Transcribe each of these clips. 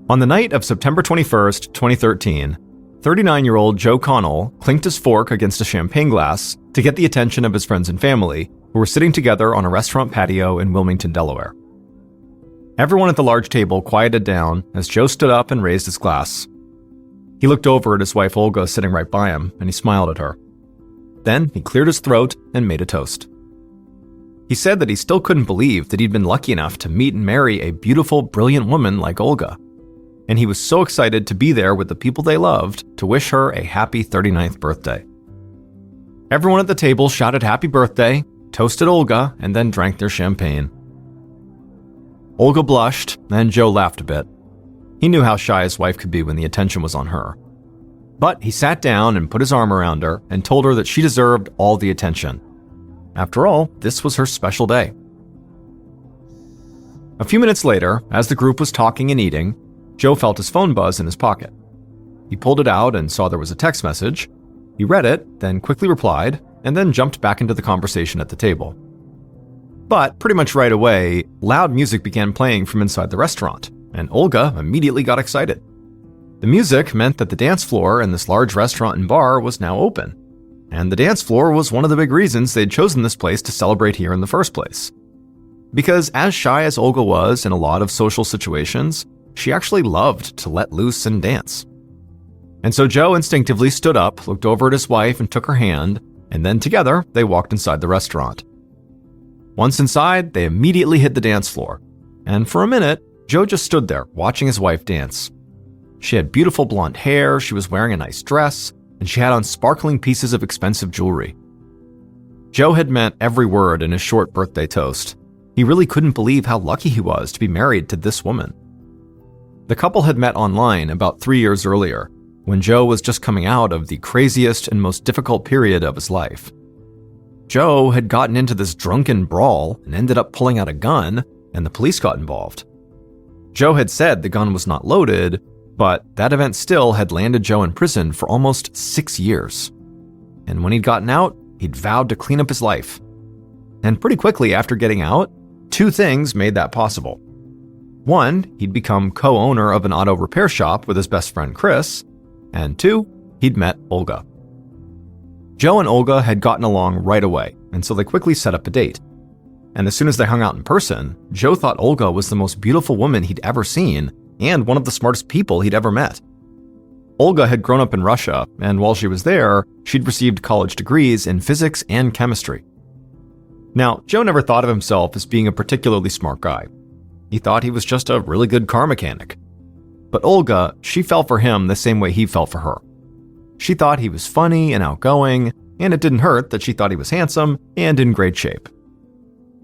On the night of September 21st, 2013, 39-year-old Joe Connell clinked his fork against a champagne glass to get the attention of his friends and family, who were sitting together on a restaurant patio in Wilmington, Delaware. Everyone at the large table quieted down as Joe stood up and raised his glass. He looked over at his wife Olga sitting right by him, and he smiled at her. Then he cleared his throat and made a toast. He said that he still couldn't believe that he'd been lucky enough to meet and marry a beautiful, brilliant woman like Olga. And he was so excited to be there with the people they loved to wish her a happy 39th birthday. Everyone at the table shouted happy birthday, toasted Olga, and then drank their champagne. Olga blushed, and Joe laughed a bit. He knew how shy his wife could be when the attention was on her. But he sat down and put his arm around her and told her that she deserved all the attention. After all, this was her special day. A few minutes later, as the group was talking and eating, Joe felt his phone buzz in his pocket. He pulled it out and saw there was a text message. He read it, then quickly replied, and then jumped back into the conversation at the table. But pretty much right away, loud music began playing from inside the restaurant, and Olga immediately got excited. The music meant that the dance floor in this large restaurant and bar was now open, and the dance floor was one of the big reasons they'd chosen this place to celebrate here in the first place. Because as shy as Olga was in a lot of social situations, she actually loved to let loose and dance. And so Joe instinctively stood up, looked over at his wife and took her hand, and then together they walked inside the restaurant. Once inside, they immediately hit the dance floor, and for a minute, Joe just stood there watching his wife dance. She had beautiful blonde hair, she was wearing a nice dress, and she had on sparkling pieces of expensive jewelry. Joe had meant every word in his short birthday toast. He really couldn't believe how lucky he was to be married to this woman. The couple had met online about 3 years earlier, when Joe was just coming out of the craziest and most difficult period of his life. Joe had gotten into this drunken brawl and ended up pulling out a gun, and the police got involved. Joe had said the gun was not loaded, but that event still had landed Joe in prison for almost 6 years. And when he'd gotten out, he'd vowed to clean up his life. And pretty quickly after getting out, 2 things made that possible. 1, he'd become co-owner of an auto repair shop with his best friend Chris, and 2, he'd met Olga. Joe and Olga had gotten along right away, and so they quickly set up a date. And as soon as they hung out in person, Joe thought Olga was the most beautiful woman he'd ever seen, and one of the smartest people he'd ever met. Olga had grown up in Russia, and while she was there, she'd received college degrees in physics and chemistry. Now, Joe never thought of himself as being a particularly smart guy. He thought he was just a really good car mechanic. But Olga, she fell for him the same way he fell for her. She thought he was funny and outgoing, and it didn't hurt that she thought he was handsome and in great shape.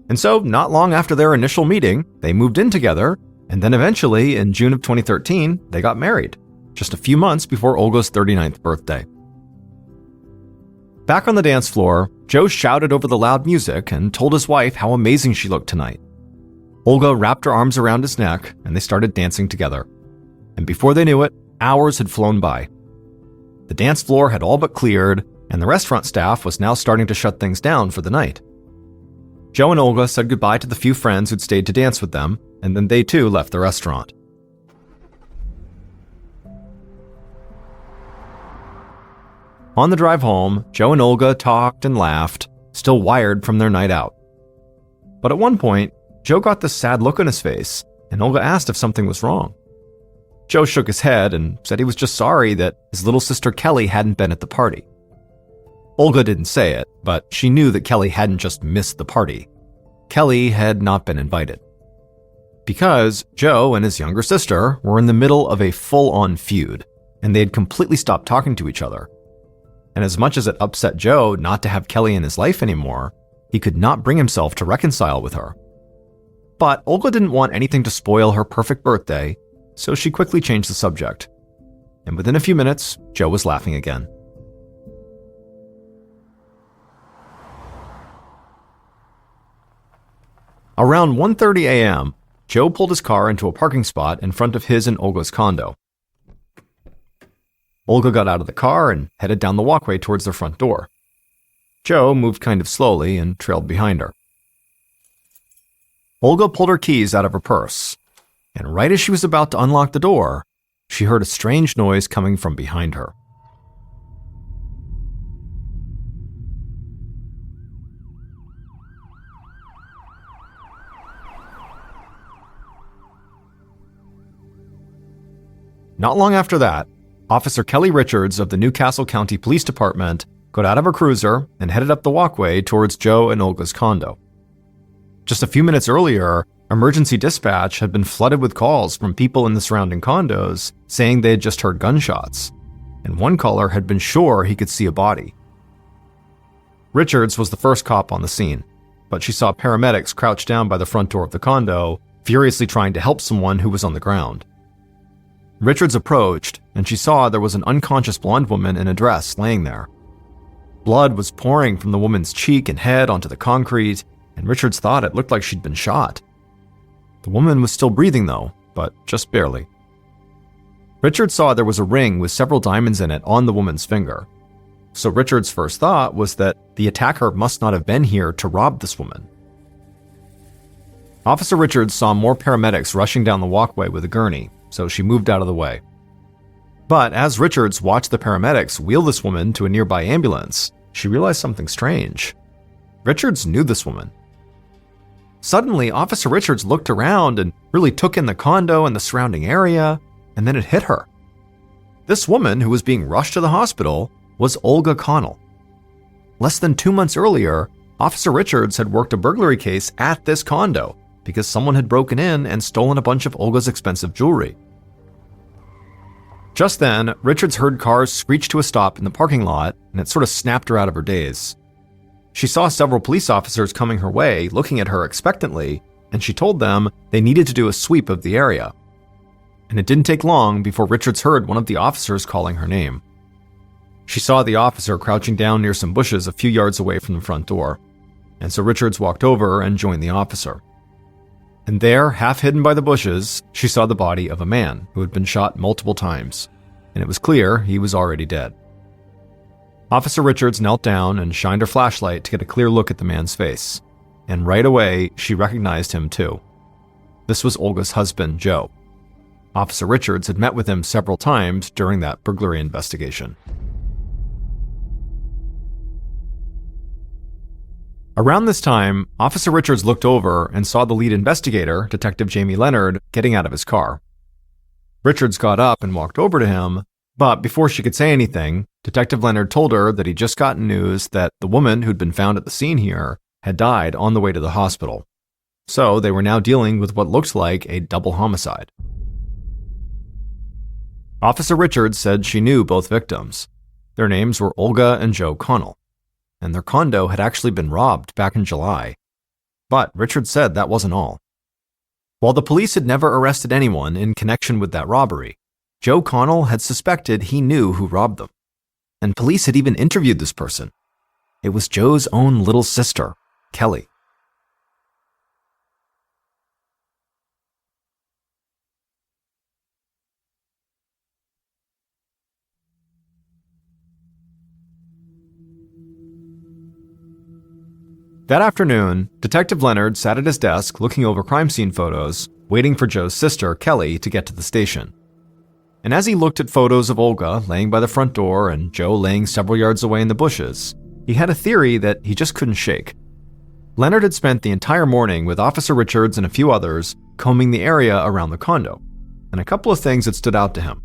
And so, not long after their initial meeting, they moved in together, and then eventually, in June of 2013, they got married, just a few months before Olga's 39th birthday. Back on the dance floor, Joe shouted over the loud music and told his wife how amazing she looked tonight. Olga wrapped her arms around his neck, and they started dancing together. And before they knew it, hours had flown by. The dance floor had all but cleared, and the restaurant staff was now starting to shut things down for the night. Joe and Olga said goodbye to the few friends who'd stayed to dance with them, and then they too left the restaurant. On the drive home, Joe and Olga talked and laughed, still wired from their night out. But at one point, Joe got this sad look on his face, and Olga asked if something was wrong. Joe shook his head and said he was just sorry that his little sister Kelly hadn't been at the party. Olga didn't say it, but she knew that Kelly hadn't just missed the party. Kelly had not been invited. Because Joe and his younger sister were in the middle of a full-on feud, and they had completely stopped talking to each other. And as much as it upset Joe not to have Kelly in his life anymore, he could not bring himself to reconcile with her. But Olga didn't want anything to spoil her perfect birthday, so she quickly changed the subject. And within a few minutes, Joe was laughing again. Around 1:30 a.m., Joe pulled his car into a parking spot in front of his and Olga's condo. Olga got out of the car and headed down the walkway towards their front door. Joe moved kind of slowly and trailed behind her. Olga pulled her keys out of her purse. and right as she was about to unlock the door, she heard a strange noise coming from behind her. Not long after that, Officer Kelly Richards of the Newcastle County Police Department got out of her cruiser and headed up the walkway towards Joe and Olga's condo. Just a few minutes earlier, emergency dispatch had been flooded with calls from people in the surrounding condos saying they had just heard gunshots, and one caller had been sure he could see a body. Richards was the first cop on the scene, but she saw paramedics crouched down by the front door of the condo, furiously trying to help someone who was on the ground. Richards approached, and she saw there was an unconscious blonde woman in a dress laying there. Blood was pouring from the woman's cheek and head onto the concrete, and Richards thought it looked like she'd been shot. The woman was still breathing though, but just barely. Richards saw there was a ring with several diamonds in it on the woman's finger. So Richards' first thought was that the attacker must not have been here to rob this woman. Officer Richards saw more paramedics rushing down the walkway with a gurney, so she moved out of the way. But as Richards watched the paramedics wheel this woman to a nearby ambulance, she realized something strange. Richards knew this woman. Suddenly, Officer Richards looked around and really took in the condo and the surrounding area, and then it hit her. This woman, who was being rushed to the hospital, was Olga Connell. Less than 2 months earlier, Officer Richards had worked a burglary case at this condo because someone had broken in and stolen a bunch of Olga's expensive jewelry. Just then, Richards heard cars screech to a stop in the parking lot, and it sort of snapped her out of her daze. She saw several police officers coming her way, looking at her expectantly, and she told them they needed to do a sweep of the area. And it didn't take long before Richards heard one of the officers calling her name. She saw the officer crouching down near some bushes a few yards away from the front door, and so Richards walked over and joined the officer. And there, half hidden by the bushes, she saw the body of a man who had been shot multiple times, and it was clear he was already dead. Officer Richards knelt down and shined her flashlight to get a clear look at the man's face, and right away she recognized him too. This was Olga's husband, Joe. Officer Richards had met with him several times during that burglary investigation. Around this time, Officer Richards looked over and saw the lead investigator, Detective Jamie Leonard, getting out of his car. Richards got up and walked over to him, but before she could say anything, Detective Leonard told her that he'd just gotten news that the woman who'd been found at the scene here had died on the way to the hospital. So they were now dealing with what looked like a double homicide. Officer Richards said she knew both victims. Their names were Olga and Joe Connell, and their condo had actually been robbed back in July. But Richards said that wasn't all. While the police had never arrested anyone in connection with that robbery, Joe Connell had suspected he knew who robbed them. And police had even interviewed this person. It was Joe's own little sister, Kelly. That afternoon, Detective Leonard sat at his desk looking over crime scene photos, waiting for Joe's sister, Kelly, to get to the station. And as he looked at photos of Olga laying by the front door and Joe laying several yards away in the bushes, he had a theory that he just couldn't shake. Leonard had spent the entire morning with Officer Richards and a few others combing the area around the condo, and a couple of things had stood out to him.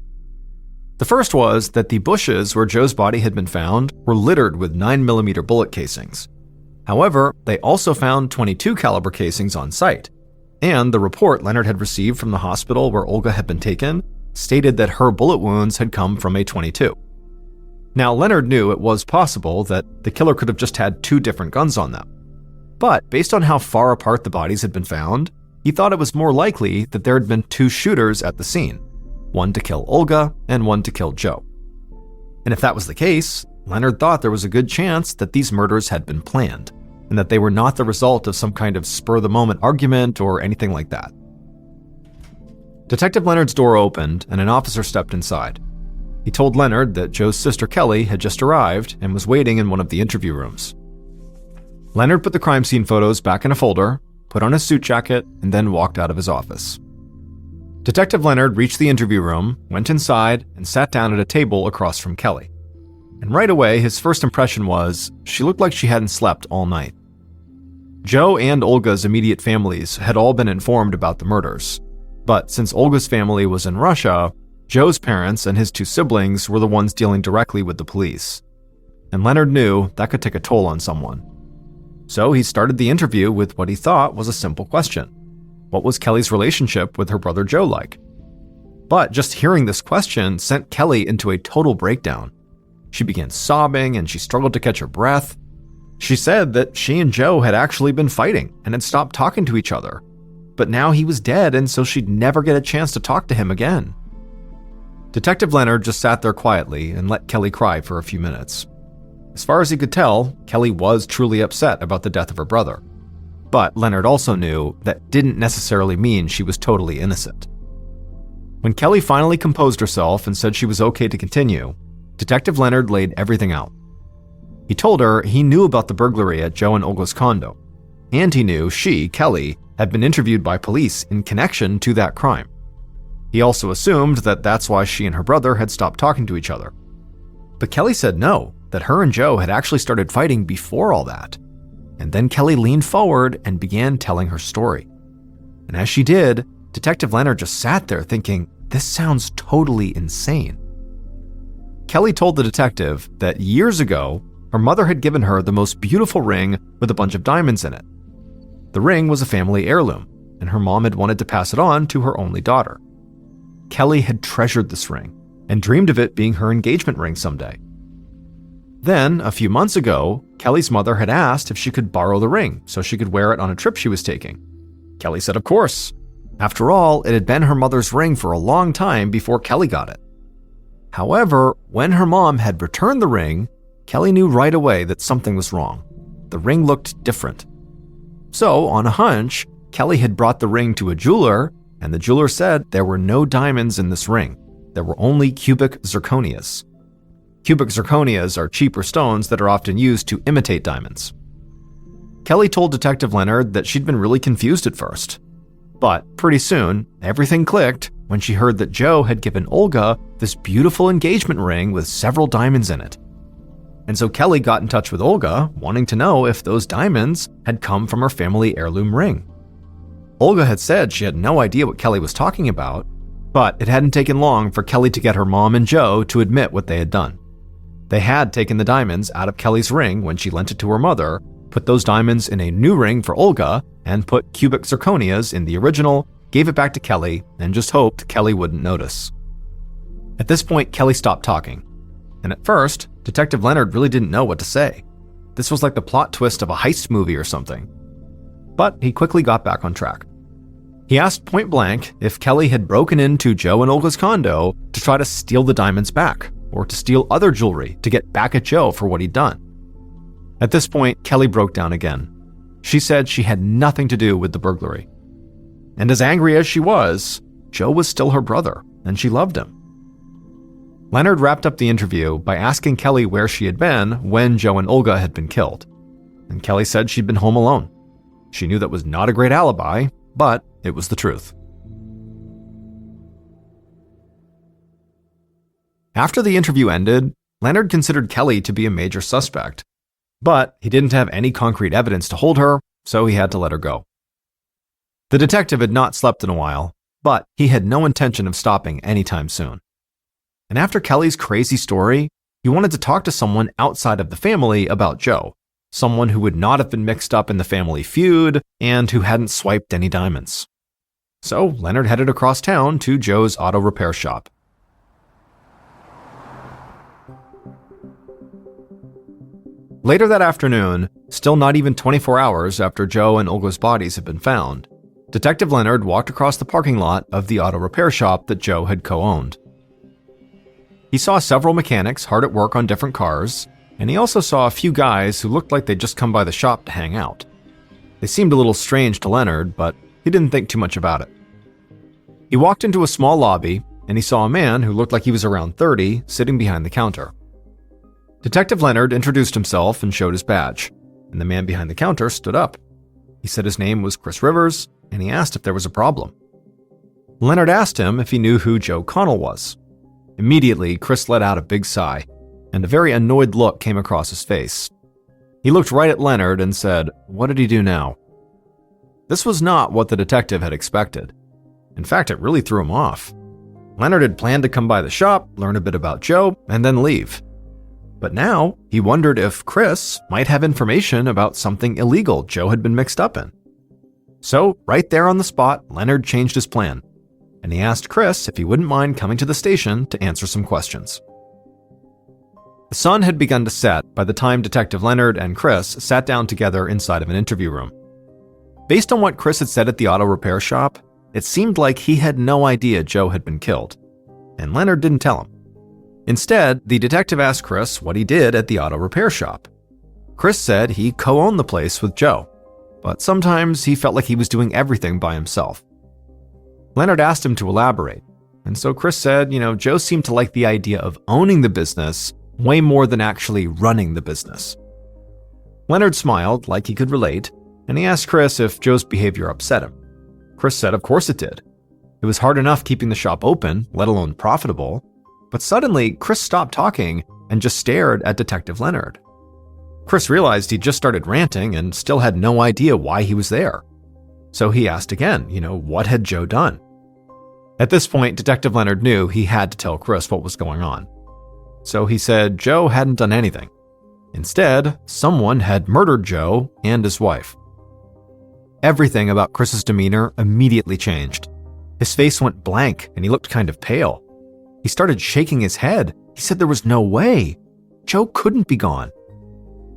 The first was that the bushes where Joe's body had been found were littered with 9mm bullet casings. However, they also found .22 caliber casings on site, and the report Leonard had received from the hospital where Olga had been taken stated that her bullet wounds had come from a .22. Now, Leonard knew it was possible that the killer could have just had 2 different guns on them. But based on how far apart the bodies had been found, he thought it was more likely that there had been 2 shooters at the scene, one to kill Olga and one to kill Joe. And if that was the case, Leonard thought there was a good chance that these murders had been planned, and that they were not the result of some kind of spur-of-the-moment argument or anything like that. Detective Leonard's door opened and an officer stepped inside. He told Leonard that Joe's sister Kelly had just arrived and was waiting in one of the interview rooms. Leonard put the crime scene photos back in a folder, put on his suit jacket, and then walked out of his office. Detective Leonard reached the interview room, went inside, and sat down at a table across from Kelly. And right away, his first impression was she looked like she hadn't slept all night. Joe and Olga's immediate families had all been informed about the murders, but since Olga's family was in Russia, Joe's parents and his two siblings were the ones dealing directly with the police. And Leonard knew that could take a toll on someone. So he started the interview with what he thought was a simple question. What was Kelly's relationship with her brother Joe like? But just hearing this question sent Kelly into a total breakdown. She began sobbing and she struggled to catch her breath. She said that she and Joe had actually been fighting and had stopped talking to each other. But now he was dead, and so she'd never get a chance to talk to him again. Detective Leonard just sat there quietly and let Kelly cry for a few minutes. As far as he could tell, Kelly was truly upset about the death of her brother. But Leonard also knew that didn't necessarily mean she was totally innocent. When Kelly finally composed herself and said she was okay to continue, Detective Leonard laid everything out. He told her he knew about the burglary at Joe and Olga's condo, and he knew she, Kelly, had been interviewed by police in connection to that crime. He also assumed that that's why she and her brother had stopped talking to each other. But Kelly said no, that her and Joe had actually started fighting before all that. And then Kelly leaned forward and began telling her story. And as she did, Detective Leonard just sat there thinking, this sounds totally insane. Kelly told the detective that years ago, her mother had given her the most beautiful ring with a bunch of diamonds in it. The ring was a family heirloom, and her mom had wanted to pass it on to her only daughter. Kelly had treasured this ring and dreamed of it being her engagement ring someday. Then, a few months ago, Kelly's mother had asked if she could borrow the ring so she could wear it on a trip she was taking. Kelly said of course. After all, it had been her mother's ring for a long time before Kelly got it. However, when her mom had returned the ring, Kelly knew right away that something was wrong. The ring looked different. So, on a hunch, Kelly had brought the ring to a jeweler, and the jeweler said there were no diamonds in this ring. There were only cubic zirconias. Cubic zirconias are cheaper stones that are often used to imitate diamonds. Kelly told Detective Leonard that she'd been really confused at first. But pretty soon, everything clicked when she heard that Joe had given Olga this beautiful engagement ring with several diamonds in it. And so Kelly got in touch with Olga, wanting to know if those diamonds had come from her family heirloom ring. Olga had said she had no idea what Kelly was talking about, but it hadn't taken long for Kelly to get her mom and Joe to admit what they had done. They had taken the diamonds out of Kelly's ring when she lent it to her mother, put those diamonds in a new ring for Olga, and put cubic zirconias in the original, gave it back to Kelly, and just hoped Kelly wouldn't notice. At this point, Kelly stopped talking. And at first, Detective Leonard really didn't know what to say. This was like the plot twist of a heist movie or something. But he quickly got back on track. He asked point blank if Kelly had broken into Joe and Olga's condo to try to steal the diamonds back, or to steal other jewelry to get back at Joe for what he'd done. At this point, Kelly broke down again. She said she had nothing to do with the burglary. And as angry as she was, Joe was still her brother, and she loved him. Leonard wrapped up the interview by asking Kelly where she had been when Joe and Olga had been killed. And Kelly said she'd been home alone. She knew that was not a great alibi, but it was the truth. After the interview ended, Leonard considered Kelly to be a major suspect. But he didn't have any concrete evidence to hold her, so he had to let her go. The detective had not slept in a while, but he had no intention of stopping anytime soon. And after Kelly's crazy story, he wanted to talk to someone outside of the family about Joe, someone who would not have been mixed up in the family feud and who hadn't swiped any diamonds. So Leonard headed across town to Joe's auto repair shop. Later that afternoon, still not even 24 hours after Joe and Olga's bodies had been found, Detective Leonard walked across the parking lot of the auto repair shop that Joe had co-owned. He saw several mechanics hard at work on different cars, and he also saw a few guys who looked like they'd just come by the shop to hang out. They seemed a little strange to Leonard, but he didn't think too much about it. He walked into a small lobby, and he saw a man who looked like he was around 30 sitting behind the counter. Detective Leonard introduced himself and showed his badge, and the man behind the counter stood up. He said his name was Chris Rivers, and he asked if there was a problem. Leonard asked him if he knew who Joe Connell was. Immediately, Chris let out a big sigh, and a very annoyed look came across his face. He looked right at Leonard and said, "What did he do now?" This was not what the detective had expected. In fact, it really threw him off. Leonard had planned to come by the shop, learn a bit about Joe, and then leave. But now, he wondered if Chris might have information about something illegal Joe had been mixed up in. So, right there on the spot, Leonard changed his plan, and he asked Chris if he wouldn't mind coming to the station to answer some questions. The sun had begun to set by the time Detective Leonard and Chris sat down together inside of an interview room. Based on what Chris had said at the auto repair shop, it seemed like he had no idea Joe had been killed, and Leonard didn't tell him. Instead, the detective asked Chris what he did at the auto repair shop. Chris said he co-owned the place with Joe, but sometimes he felt like he was doing everything by himself. Leonard asked him to elaborate, and so Chris said, Joe seemed to like the idea of owning the business way more than actually running the business. Leonard smiled like he could relate, and he asked Chris if Joe's behavior upset him. Chris said of course it did. It was hard enough keeping the shop open, let alone profitable. But suddenly, Chris stopped talking and just stared at Detective Leonard. Chris realized he'd just started ranting and still had no idea why he was there. So he asked again, what had Joe done? At this point, Detective Leonard knew he had to tell Chris what was going on. So he said Joe hadn't done anything. Instead, someone had murdered Joe and his wife. Everything about Chris's demeanor immediately changed. His face went blank and he looked kind of pale. He started shaking his head. He said there was no way. Joe couldn't be gone.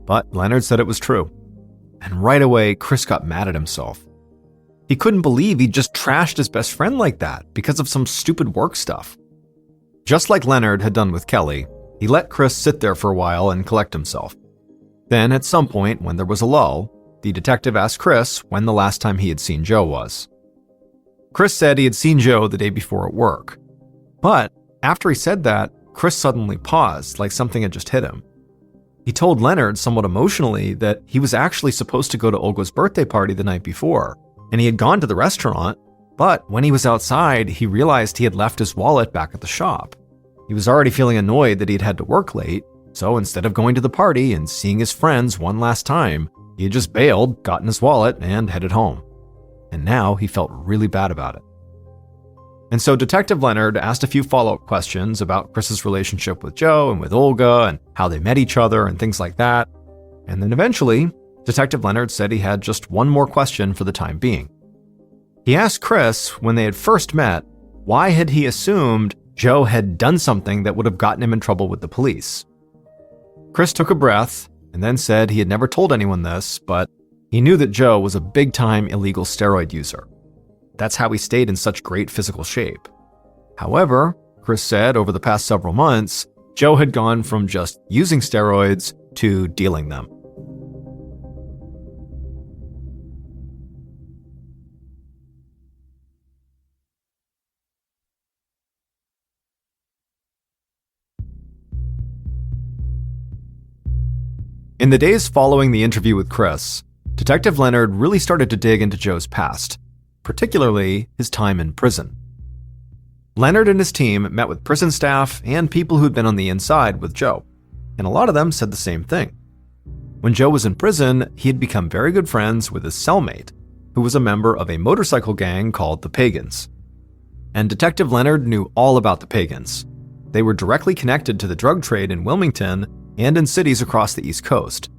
But Leonard said it was true. And right away, Chris got mad at himself. He couldn't believe he'd just trashed his best friend like that because of some stupid work stuff. Just like Leonard had done with Kelly, he let Chris sit there for a while and collect himself. Then at some point, when there was a lull, the detective asked Chris when the last time he had seen Joe was. Chris said he had seen Joe the day before at work. But after he said that, Chris suddenly paused like something had just hit him. He told Leonard somewhat emotionally that he was actually supposed to go to Olga's birthday party the night before, and he had gone to the restaurant, but when he was outside, he realized he had left his wallet back at the shop. He was already feeling annoyed that he'd had to work late, so instead of going to the party and seeing his friends one last time, he had just bailed, gotten his wallet, and headed home. And now he felt really bad about it. And so Detective Leonard asked a few follow-up questions about Chris's relationship with Joe and with Olga and how they met each other and things like that. And then eventually, Detective Leonard said he had just one more question for the time being. He asked Chris, when they had first met, why had he assumed Joe had done something that would have gotten him in trouble with the police. Chris took a breath and then said he had never told anyone this, but he knew that Joe was a big-time illegal steroid user. That's how he stayed in such great physical shape. However, Chris said over the past several months, Joe had gone from just using steroids to dealing them. In the days following the interview with Chris, Detective Leonard really started to dig into Joe's past, particularly his time in prison. Leonard and his team met with prison staff and people who'd been on the inside with Joe, and a lot of them said the same thing. When Joe was in prison, he had become very good friends with his cellmate, who was a member of a motorcycle gang called the Pagans. And Detective Leonard knew all about the Pagans. They were directly connected to the drug trade in Wilmington and in cities across the East Coast.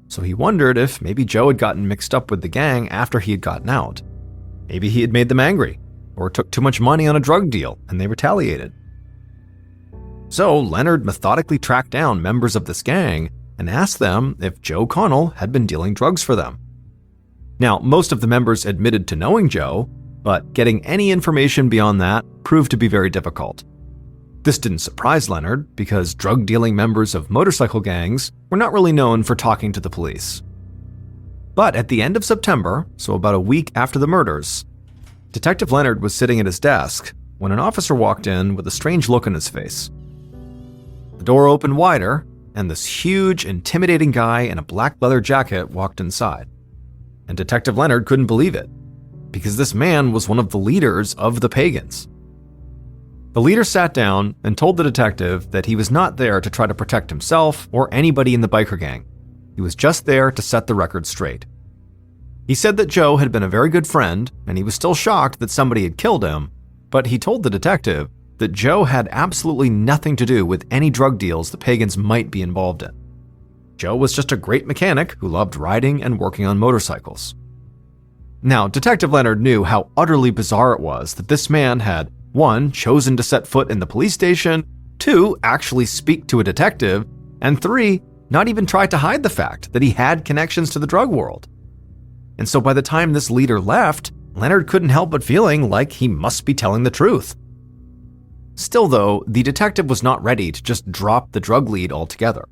So he wondered if maybe Joe had gotten mixed up with the gang after he had gotten out. Maybe he had made them angry, or took too much money on a drug deal and they retaliated. So Leonard methodically tracked down members of this gang and asked them if Joe Connell had been dealing drugs for them. Now, most of the members admitted to knowing Joe, but getting any information beyond that proved to be very difficult. This didn't surprise Leonard, because drug-dealing members of motorcycle gangs were not really known for talking to the police. But at the end of September, so about a week after the murders, Detective Leonard was sitting at his desk when an officer walked in with a strange look on his face. The door opened wider, and this huge, intimidating guy in a black leather jacket walked inside. And Detective Leonard couldn't believe it. because this man was one of the leaders of the pagans. The leader sat down and told the detective that he was not there to try to protect himself or anybody in the biker gang. He was just there to set the record straight. He said that Joe had been a very good friend, and he was still shocked that somebody had killed him, but he told the detective that Joe had absolutely nothing to do with any drug deals the pagans might be involved in. Joe was just a great mechanic who loved riding and working on motorcycles. Now, Detective Leonard knew how utterly bizarre it was that this man had 1. Chosen to set foot in the police station, 2. Actually speak to a detective, and 3. Not even try to hide the fact that he had connections to the drug world. And so by the time this leader left, Leonard couldn't help but feeling like he must be telling the truth. Still though, the detective was not ready to just drop the drug lead altogether.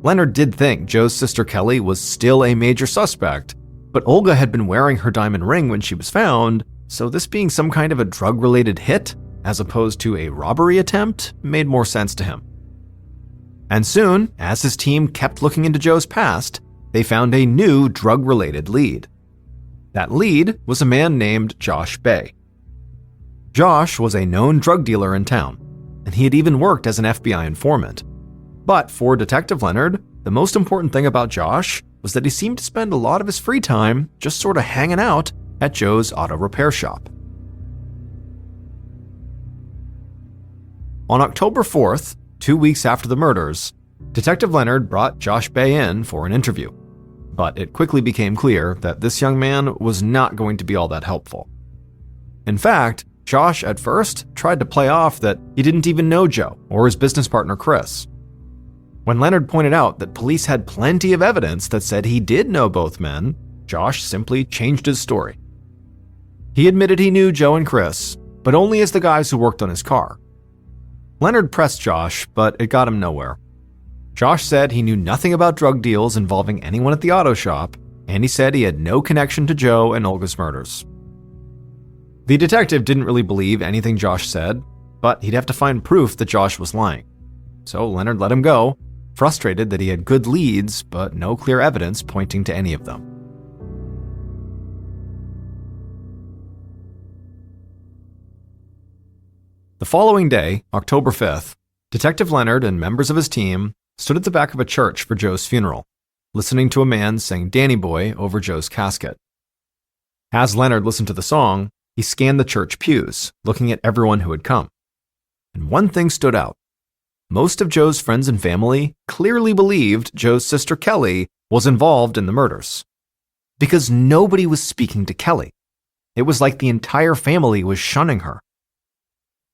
Leonard did think Joe's sister Kelly was still a major suspect, but Olga had been wearing her diamond ring when she was found, so this being some kind of a drug-related hit, as opposed to a robbery attempt, made more sense to him. And soon, as his team kept looking into Joe's past, they found a new drug-related lead. That lead was a man named Josh Bay. Josh was a known drug dealer in town, and he had even worked as an FBI informant. But for Detective Leonard, the most important thing about Josh was that he seemed to spend a lot of his free time just sort of hanging out at Joe's auto repair shop. On October 4th, 2 weeks after the murders, Detective Leonard brought Josh Bay in for an interview. But it quickly became clear that this young man was not going to be all that helpful. In fact, Josh at first tried to play off that he didn't even know Joe or his business partner Chris. When Leonard pointed out that police had plenty of evidence that said he did know both men, Josh simply changed his story. He admitted he knew Joe and Chris, but only as the guys who worked on his car. Leonard pressed Josh, but it got him nowhere. Josh said he knew nothing about drug deals involving anyone at the auto shop, and he said he had no connection to Joe and Olga's murders. The detective didn't really believe anything Josh said, but he'd have to find proof that Josh was lying. So Leonard let him go, frustrated that he had good leads, but no clear evidence pointing to any of them. The following day, October 5th, Detective Leonard and members of his team stood at the back of a church for Joe's funeral, listening to a man sing Danny Boy over Joe's casket. As Leonard listened to the song, he scanned the church pews, looking at everyone who had come. And one thing stood out. Most of Joe's friends and family clearly believed Joe's sister Kelly was involved in the murders. Because nobody was speaking to Kelly. It was like the entire family was shunning her.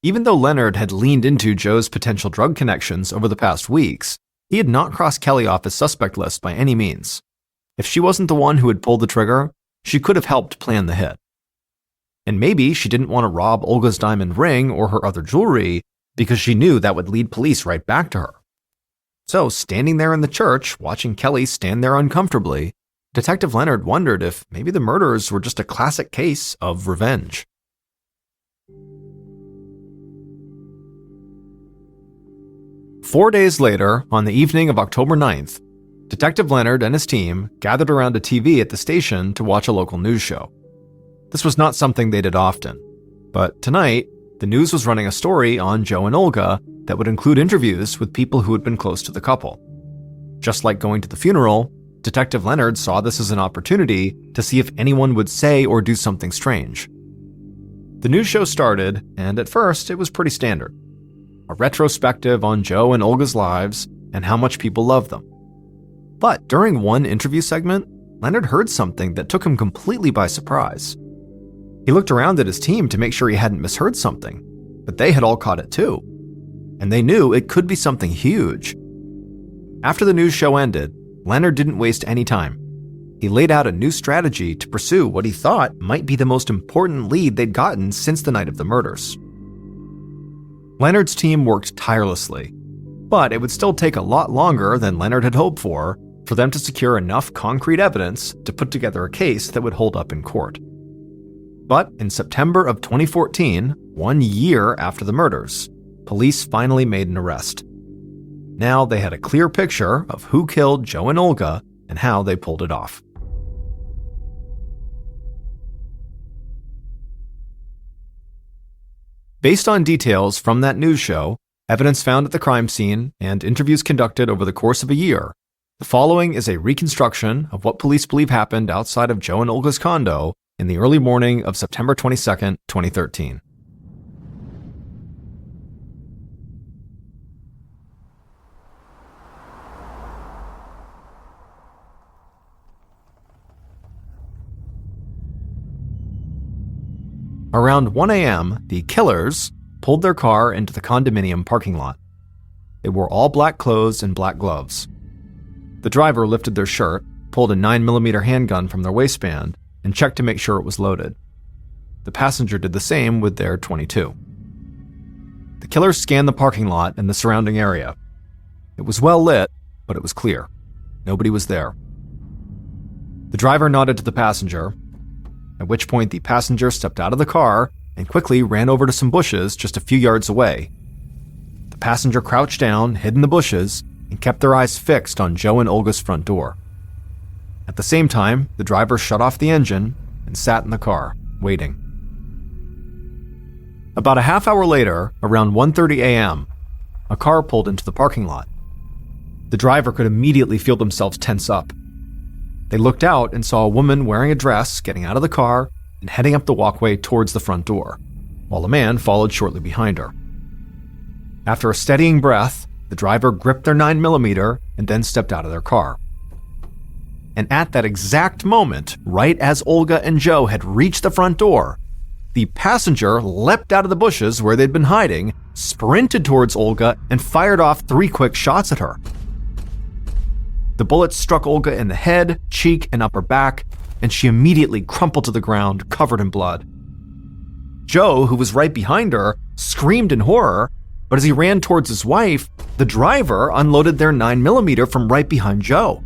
Even though Leonard had leaned into Joe's potential drug connections over the past weeks, he had not crossed Kelly off his suspect list by any means. If she wasn't the one who had pulled the trigger, she could have helped plan the hit. And maybe she didn't want to rob Olga's diamond ring or her other jewelry because she knew that would lead police right back to her. So, standing there in the church, watching Kelly stand there uncomfortably, Detective Leonard wondered if maybe the murders were just a classic case of revenge. Four days later, on the evening of October 9th, Detective Leonard and his team gathered around a TV at the station to watch a local news show. This was not something they did often, but tonight, the news was running a story on Joe and Olga that would include interviews with people who had been close to the couple. Just like going to the funeral, Detective Leonard saw this as an opportunity to see if anyone would say or do something strange. The news show started, and at first, it was pretty standard. A retrospective on Joe and Olga's lives and how much people love them. But during one interview segment, Leonard heard something that took him completely by surprise. He looked around at his team to make sure he hadn't misheard something, but they had all caught it too. And they knew it could be something huge. After the news show ended, Leonard didn't waste any time. He laid out a new strategy to pursue what he thought might be the most important lead they'd gotten since the night of the murders. Leonard's team worked tirelessly, but it would still take a lot longer than Leonard had hoped for them to secure enough concrete evidence to put together a case that would hold up in court. But in September of 2014, 1 year after the murders, police finally made an arrest. Now they had a clear picture of who killed Joe and Olga and how they pulled it off. Based on details from that news show, evidence found at the crime scene, and interviews conducted over the course of a year, the following is a reconstruction of what police believe happened outside of Joe and Olga's condo in the early morning of September 22, 2013. Around 1 a.m., the killers pulled their car into the condominium parking lot. They wore all black clothes and black gloves. The driver lifted their shirt, pulled a 9mm handgun from their waistband, and checked to make sure it was loaded. The passenger did the same with their .22. The killers scanned the parking lot and the surrounding area. It was well lit, but it was clear. Nobody was there. The driver nodded to the passenger, at which point the passenger stepped out of the car and quickly ran over to some bushes just a few yards away. The passenger crouched down, hid in the bushes, and kept their eyes fixed on Joe and Olga's front door. At the same time, the driver shut off the engine and sat in the car, waiting. About a half hour later, around 1:30 a.m., a car pulled into the parking lot. The driver could immediately feel themselves tense up. They looked out and saw a woman wearing a dress getting out of the car and heading up the walkway towards the front door, while a man followed shortly behind her. After a steadying breath, the driver gripped their 9mm and then stepped out of their car. And at that exact moment, right as Olga and Joe had reached the front door, the passenger leapt out of the bushes where they'd been hiding, sprinted towards Olga, and fired off 3 quick shots at her. The bullets struck Olga in the head, cheek, and upper back, and she immediately crumpled to the ground, covered in blood. Joe, who was right behind her, screamed in horror, but as he ran towards his wife, the driver unloaded their 9mm from right behind Joe.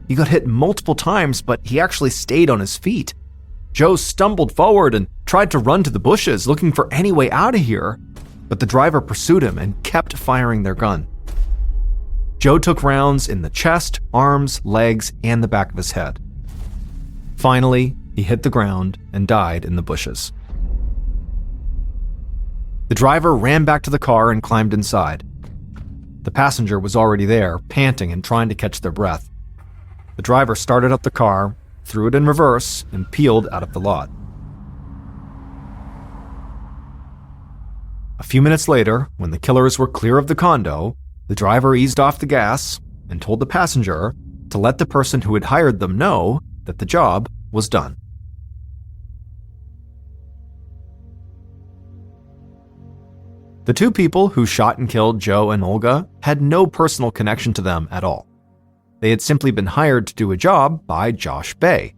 He got hit multiple times, but he actually stayed on his feet. Joe stumbled forward and tried to run to the bushes, looking for any way out of here, but the driver pursued him and kept firing their gun. Joe took rounds in the chest, arms, legs, and the back of his head. Finally, he hit the ground and died in the bushes. The driver ran back to the car and climbed inside. The passenger was already there, panting and trying to catch their breath. The driver started up the car, threw it in reverse, and peeled out of the lot. A few minutes later, when the killers were clear of the condo, the driver eased off the gas and told the passenger to let the person who had hired them know that the job was done. The 2 people who shot and killed Joe and Olga had no personal connection to them at all. They had simply been hired to do a job by Josh Bay,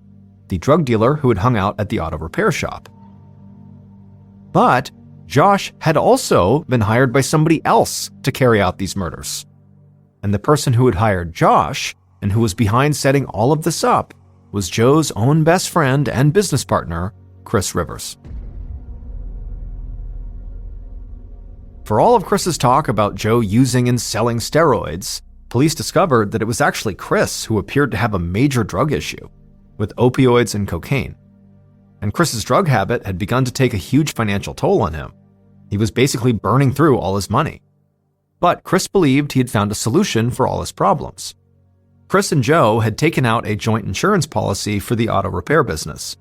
the drug dealer who had hung out at the auto repair shop. But Josh had also been hired by somebody else to carry out these murders. And the person who had hired Josh, and who was behind setting all of this up, was Joe's own best friend and business partner, Chris Rivers. For all of Chris's talk about Joe using and selling steroids, police discovered that it was actually Chris who appeared to have a major drug issue, with opioids and cocaine. And Chris's drug habit had begun to take a huge financial toll on him. He was basically burning through all his money. But Chris believed he had found a solution for all his problems. Chris and Joe had taken out a joint insurance policy for the auto repair business.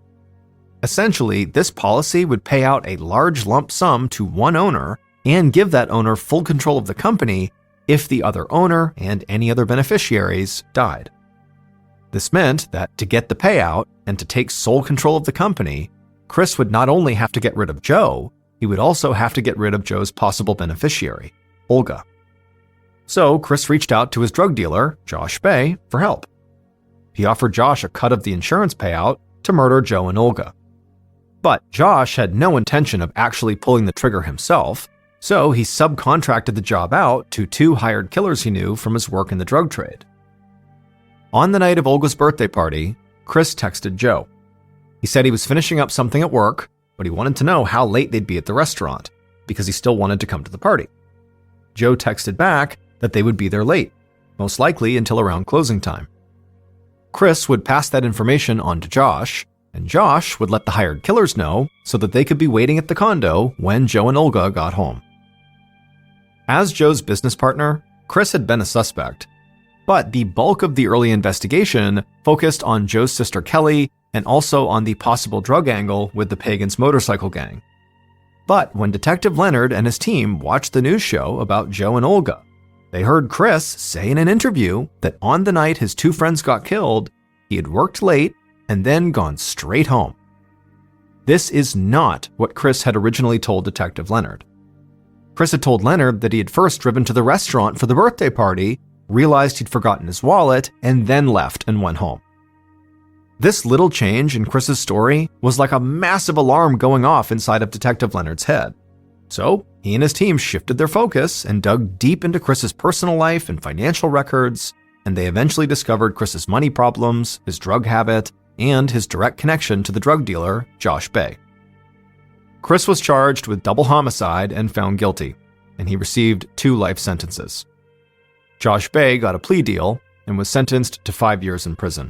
Essentially, this policy would pay out a large lump sum to one owner and give that owner full control of the company if the other owner and any other beneficiaries died. This meant that to get the payout and to take sole control of the company, Chris would not only have to get rid of Joe, he would also have to get rid of Joe's possible beneficiary, Olga. So Chris reached out to his drug dealer, Josh Bay, for help. He offered Josh a cut of the insurance payout to murder Joe and Olga. But Josh had no intention of actually pulling the trigger himself, so he subcontracted the job out to 2 hired killers he knew from his work in the drug trade. On the night of Olga's birthday party, Chris texted Joe. He said he was finishing up something at work, but he wanted to know how late they'd be at the restaurant, because he still wanted to come to the party. Joe texted back that they would be there late, most likely until around closing time. Chris would pass that information on to Josh, and Josh would let the hired killers know so that they could be waiting at the condo when Joe and Olga got home. As Joe's business partner, Chris had been a suspect, but the bulk of the early investigation focused on Joe's sister Kelly and also on the possible drug angle with the Pagans motorcycle gang. But when Detective Leonard and his team watched the news show about Joe and Olga, they heard Chris say in an interview that on the night his two friends got killed, he had worked late and then gone straight home. This is not what Chris had originally told Detective Leonard. Chris had told Leonard that he had first driven to the restaurant for the birthday party, realized he'd forgotten his wallet, and then left and went home. This little change in Chris's story was like a massive alarm going off inside of Detective Leonard's head. So he and his team shifted their focus and dug deep into Chris's personal life and financial records, and they eventually discovered Chris's money problems, his drug habit, and his direct connection to the drug dealer, Josh Bay. Chris was charged with double homicide and found guilty, and he received 2 life sentences. Josh Bay got a plea deal and was sentenced to 5 years in prison.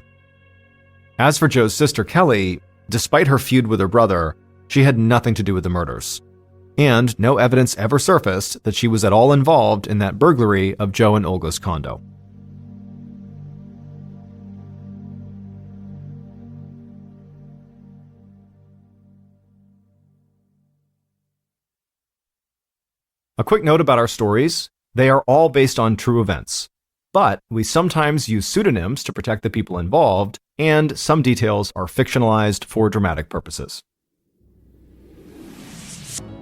As for Joe's sister Kelly, despite her feud with her brother, she had nothing to do with the murders, and no evidence ever surfaced that she was at all involved in that burglary of Joe and Olga's condo. A quick note about our stories: they are all based on true events, but we sometimes use pseudonyms to protect the people involved, and some details are fictionalized for dramatic purposes.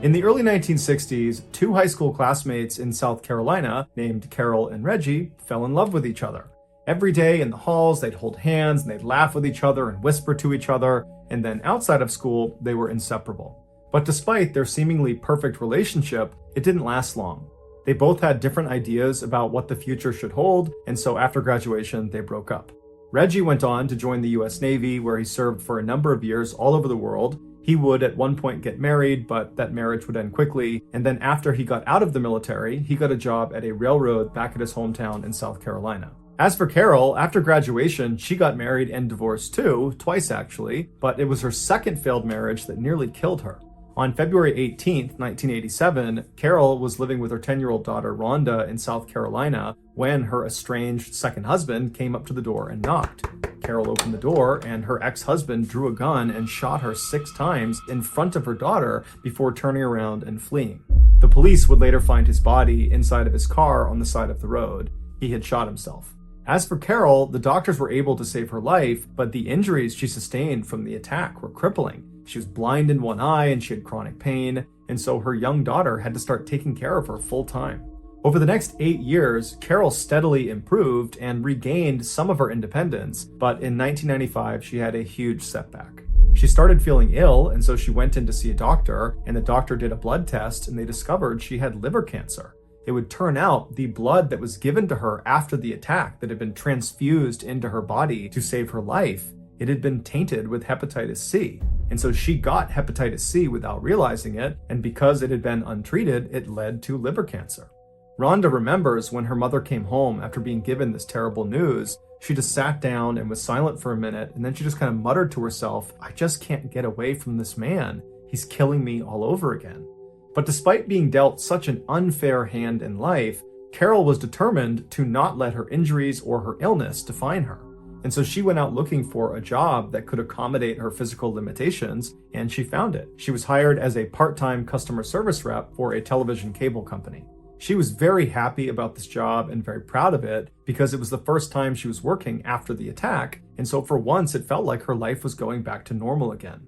In the early 1960s, 2 high school classmates in South Carolina, named Carol and Reggie, fell in love with each other. Every day in the halls, they'd hold hands and they'd laugh with each other and whisper to each other, and then outside of school, they were inseparable. But despite their seemingly perfect relationship, it didn't last long. They both had different ideas about what the future should hold, and so after graduation, they broke up. Reggie went on to join the US Navy, where he served for a number of years all over the world. He would at one point get married, but that marriage would end quickly, and then after he got out of the military, he got a job at a railroad back at his hometown in South Carolina. As for Carol, after graduation, she got married and divorced too, twice actually, but it was her second failed marriage that nearly killed her. On February 18th, 1987, Carol was living with her 10-year-old daughter Rhonda in South Carolina when her estranged second husband came up to the door and knocked. Carol opened the door and her ex-husband drew a gun and shot her 6 times in front of her daughter before turning around and fleeing. The police would later find his body inside of his car on the side of the road. He had shot himself. As for Carol, the doctors were able to save her life, but the injuries she sustained from the attack were crippling. She was blind in one eye and she had chronic pain, and so her young daughter had to start taking care of her full time. Over the next 8 years, Carol steadily improved and regained some of her independence, but in 1995 she had a huge setback. She started feeling ill, and so she went in to see a doctor, and the doctor did a blood test and they discovered she had liver cancer. It would turn out the blood that was given to her after the attack that had been transfused into her body to save her life, it had been tainted with hepatitis C. And so she got hepatitis C without realizing it, and because it had been untreated, it led to liver cancer. Rhonda remembers when her mother came home after being given this terrible news, she just sat down and was silent for a minute, and then she just kind of muttered to herself, "I just can't get away from this man. He's killing me all over again." But despite being dealt such an unfair hand in life, Carol was determined to not let her injuries or her illness define her. And so she went out looking for a job that could accommodate her physical limitations, and she found it. She was hired as a part-time customer service rep for a television cable company. She was very happy about this job and very proud of it because it was the first time she was working after the attack, and so for once it felt like her life was going back to normal again.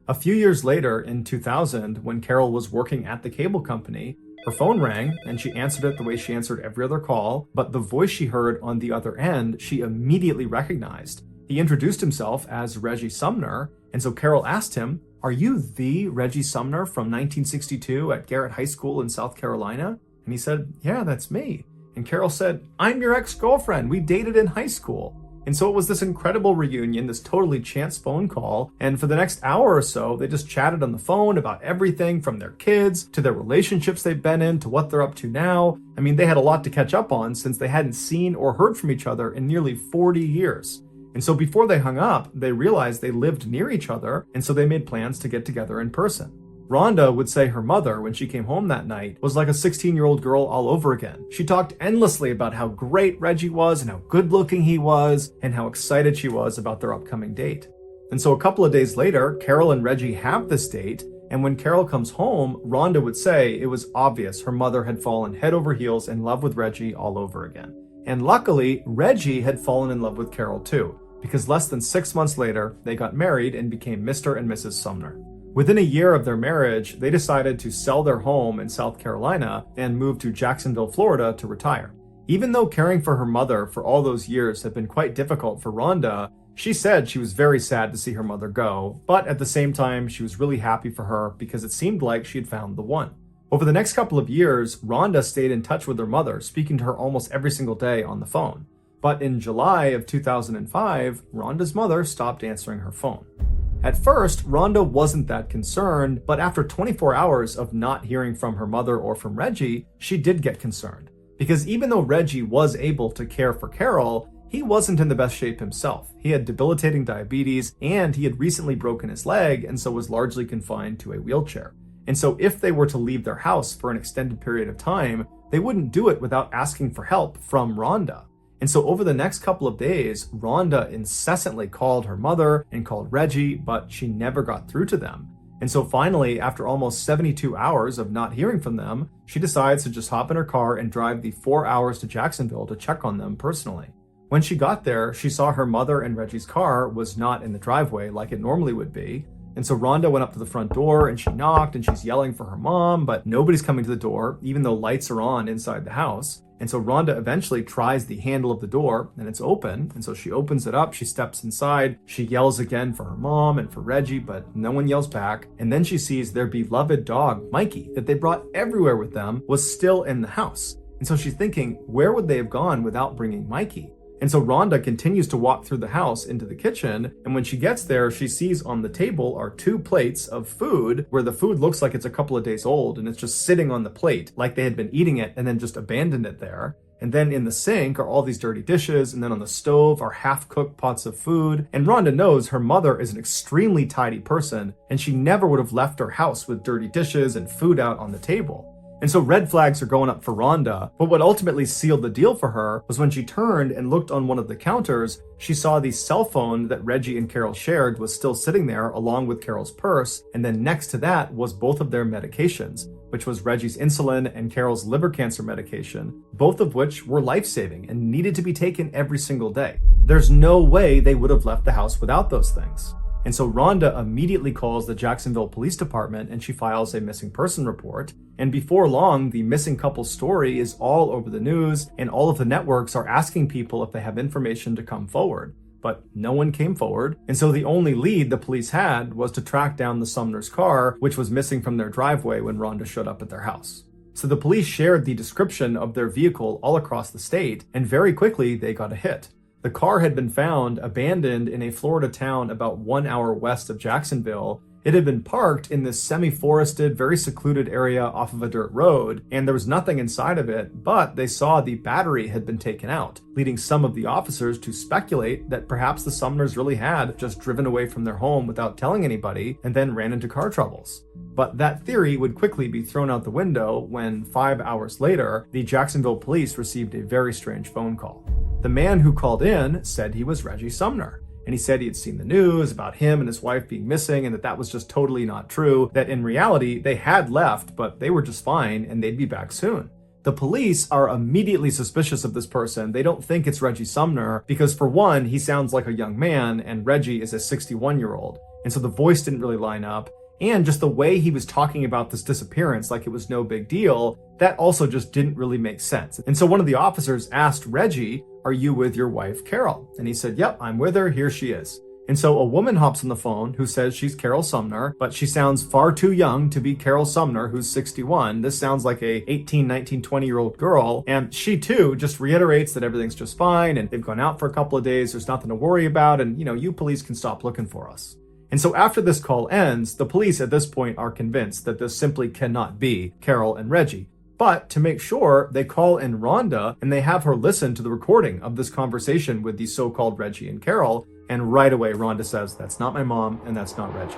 A few years later, in 2000, when Carol was working at the cable company, her phone rang and she answered it the way she answered every other call, but the voice she heard on the other end, she immediately recognized. He introduced himself as Reggie Sumner, and so Carol asked him, "Are you the Reggie Sumner from 1962 at Garrett High School in South Carolina?" And he said, "Yeah, that's me." And Carol said, "I'm your ex-girlfriend. We dated in high school." And so it was this incredible reunion, this totally chance phone call. And for the next hour or so, they just chatted on the phone about everything from their kids to their relationships they've been in to what they're up to now. I mean, they had a lot to catch up on since they hadn't seen or heard from each other in nearly 40 years. And so before they hung up, they realized they lived near each other, and so they made plans to get together in person. Rhonda would say her mother, when she came home that night, was like a 16-year-old girl all over again. She talked endlessly about how great Reggie was and how good-looking he was and how excited she was about their upcoming date. And so a couple of days later, Carol and Reggie have this date, and when Carol comes home, Rhonda would say it was obvious her mother had fallen head over heels in love with Reggie all over again. And luckily, Reggie had fallen in love with Carol too, because less than 6 months later, they got married and became Mr. and Mrs. Sumner. Within a year of their marriage, they decided to sell their home in South Carolina and move to Jacksonville, Florida to retire. Even though caring for her mother for all those years had been quite difficult for Rhonda, she said she was very sad to see her mother go, but at the same time, she was really happy for her because it seemed like she had found the one. Over the next couple of years, Rhonda stayed in touch with her mother, speaking to her almost every single day on the phone. But in July of 2005, Rhonda's mother stopped answering her phone. At first, Rhonda wasn't that concerned, but after 24 hours of not hearing from her mother or from Reggie, she did get concerned. Because even though Reggie was able to care for Carol, he wasn't in the best shape himself. He had debilitating diabetes, and he had recently broken his leg, and so was largely confined to a wheelchair. And so if they were to leave their house for an extended period of time, they wouldn't do it without asking for help from Rhonda. And so over the next couple of days, Rhonda incessantly called her mother and called Reggie, but she never got through to them. And so finally, after almost 72 hours of not hearing from them, she decides to just hop in her car and drive the 4 hours to Jacksonville to check on them personally. When she got there, she saw her mother and Reggie's car was not in the driveway like it normally would be. And so Rhonda went up to the front door and she knocked and she's yelling for her mom, but nobody's coming to the door, even though lights are on inside the house. And so Rhonda eventually tries the handle of the door and it's open. And so she opens it up, she steps inside, she yells again for her mom and for Reggie, but no one yells back. And then she sees their beloved dog, Mikey, that they brought everywhere with them, was still in the house. And so she's thinking, where would they have gone without bringing Mikey? And so Rhonda continues to walk through the house into the kitchen, and when she gets there, she sees on the table are 2 plates of food where the food looks like it's a couple of days old, and it's just sitting on the plate like they had been eating it and then just abandoned it there. And then in the sink are all these dirty dishes, and then on the stove are half-cooked pots of food. And Rhonda knows her mother is an extremely tidy person, and she never would have left her house with dirty dishes and food out on the table. And so red flags are going up for Rhonda, but what ultimately sealed the deal for her was when she turned and looked on one of the counters, she saw the cell phone that Reggie and Carol shared was still sitting there along with Carol's purse, and then next to that was both of their medications, which was Reggie's insulin and Carol's liver cancer medication, both of which were life-saving and needed to be taken every single day. There's no way they would have left the house without those things. And so Rhonda immediately calls the Jacksonville Police Department and she files a missing person report. And before long, the missing couple's story is all over the news and all of the networks are asking people if they have information to come forward. But no one came forward. And so the only lead the police had was to track down the Sumner's car, which was missing from their driveway when Rhonda showed up at their house. So the police shared the description of their vehicle all across the state, and very quickly they got a hit. The car had been found abandoned in a Florida town about 1 hour west of Jacksonville. It had been parked in this semi-forested, very secluded area off of a dirt road, and there was nothing inside of it, but they saw the battery had been taken out, leading some of the officers to speculate that perhaps the Sumners really had just driven away from their home without telling anybody and then ran into car troubles. But that theory would quickly be thrown out the window when 5 hours later, the Jacksonville police received a very strange phone call. The man who called in said he was Reggie Sumner, and he said he had seen the news about him and his wife being missing and that was just totally not true, that in reality they had left, but they were just fine and they'd be back soon. The police are immediately suspicious of this person. They don't think it's Reggie Sumner because, for one, he sounds like a young man and Reggie is a 61-year-old, and so the voice didn't really line up. And just the way he was talking about this disappearance like it was no big deal, that also just didn't really make sense. And so one of the officers asked Reggie, "Are you with your wife, Carol?" And he said, "Yep, I'm with her, here she is." And so a woman hops on the phone who says she's Carol Sumner, but she sounds far too young to be Carol Sumner, who's 61. This sounds like a 18, 19, 20-year-old girl. And she too just reiterates that everything's just fine and they've gone out for a couple of days, there's nothing to worry about, and you police can stop looking for us. And so after this call ends, the police at this point are convinced that this simply cannot be Carol and Reggie. But to make sure, they call in Rhonda and they have her listen to the recording of this conversation with the so-called Reggie and Carol, and right away Rhonda says, "That's not my mom and that's not Reggie."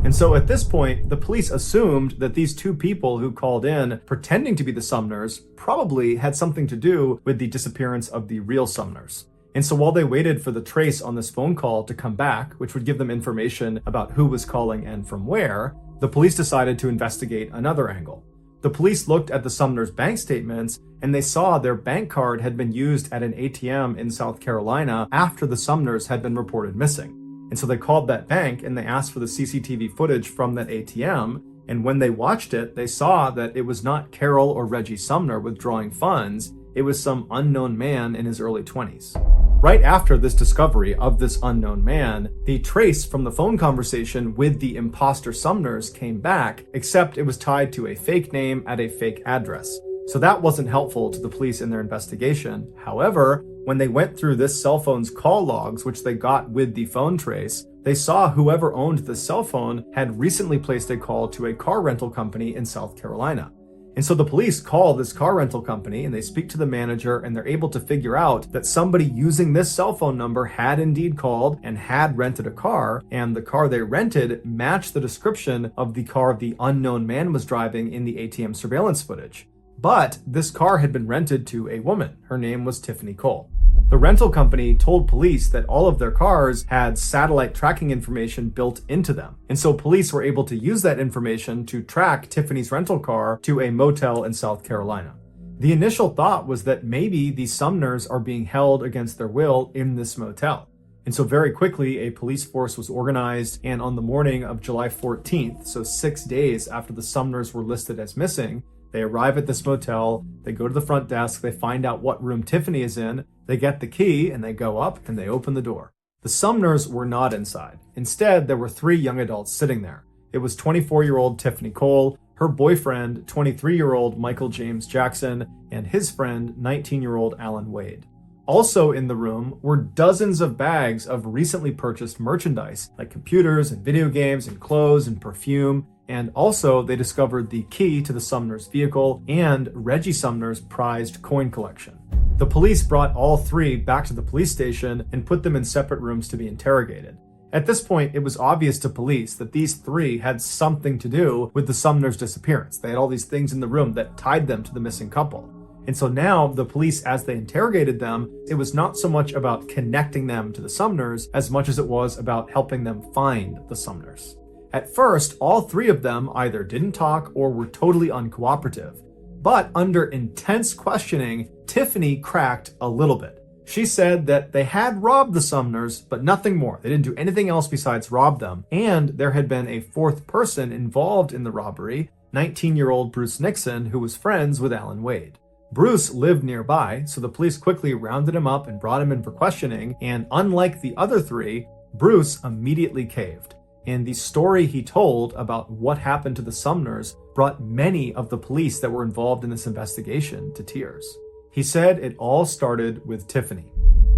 And so at this point, the police assumed that these two people who called in pretending to be the Sumners probably had something to do with the disappearance of the real Sumners. And so while they waited for the trace on this phone call to come back, which would give them information about who was calling and from where, the police decided to investigate another angle. The police looked at the Sumners' bank statements and they saw their bank card had been used at an ATM in South Carolina after the Sumners had been reported missing. And so they called that bank and they asked for the CCTV footage from that ATM. And when they watched it, they saw that it was not Carol or Reggie Sumner withdrawing funds. It was some unknown man in his early 20s. Right after this discovery of this unknown man, the trace from the phone conversation with the imposter Sumners came back, except it was tied to a fake name at a fake address. So that wasn't helpful to the police in their investigation. However, when they went through this cell phone's call logs, which they got with the phone trace, they saw whoever owned the cell phone had recently placed a call to a car rental company in South Carolina. And so the police call this car rental company and they speak to the manager and they're able to figure out that somebody using this cell phone number had indeed called and had rented a car, and the car they rented matched the description of the car the unknown man was driving in the ATM surveillance footage. But this car had been rented to a woman. Her name was Tiffany Cole. The rental company told police that all of their cars had satellite tracking information built into them. And so police were able to use that information to track Tiffany's rental car to a motel in South Carolina. The initial thought was that maybe the Sumners are being held against their will in this motel. And so very quickly, a police force was organized, and on the morning of July 14th, so 6 days after the Sumners were listed as missing, they arrive at this motel, they go to the front desk, they find out what room Tiffany is in, they get the key, and they go up and they open the door. The Sumners were not inside. Instead, there were 3 young adults sitting there. It was 24-year-old Tiffany Cole, her boyfriend, 23-year-old Michael James Jackson, and his friend, 19-year-old Alan Wade. Also in the room were dozens of bags of recently purchased merchandise, like computers and video games and clothes and perfume. And also they discovered the key to the Sumners' vehicle and Reggie Sumner's prized coin collection. The police brought all 3 back to the police station and put them in separate rooms to be interrogated. At this point, it was obvious to police that these 3 had something to do with the Sumners' disappearance. They had all these things in the room that tied them to the missing couple. And so now the police, as they interrogated them, it was not so much about connecting them to the Sumners as much as it was about helping them find the Sumners. At first, all 3 of them either didn't talk or were totally uncooperative. But under intense questioning, Tiffany cracked a little bit. She said that they had robbed the Sumners, but nothing more. They didn't do anything else besides rob them. And there had been a 4th person involved in the robbery, 19-year-old Bruce Nixon, who was friends with Alan Wade. Bruce lived nearby, so the police quickly rounded him up and brought him in for questioning, and unlike the other 3, Bruce immediately caved. And the story he told about what happened to the Sumners brought many of the police that were involved in this investigation to tears. He said it all started with Tiffany.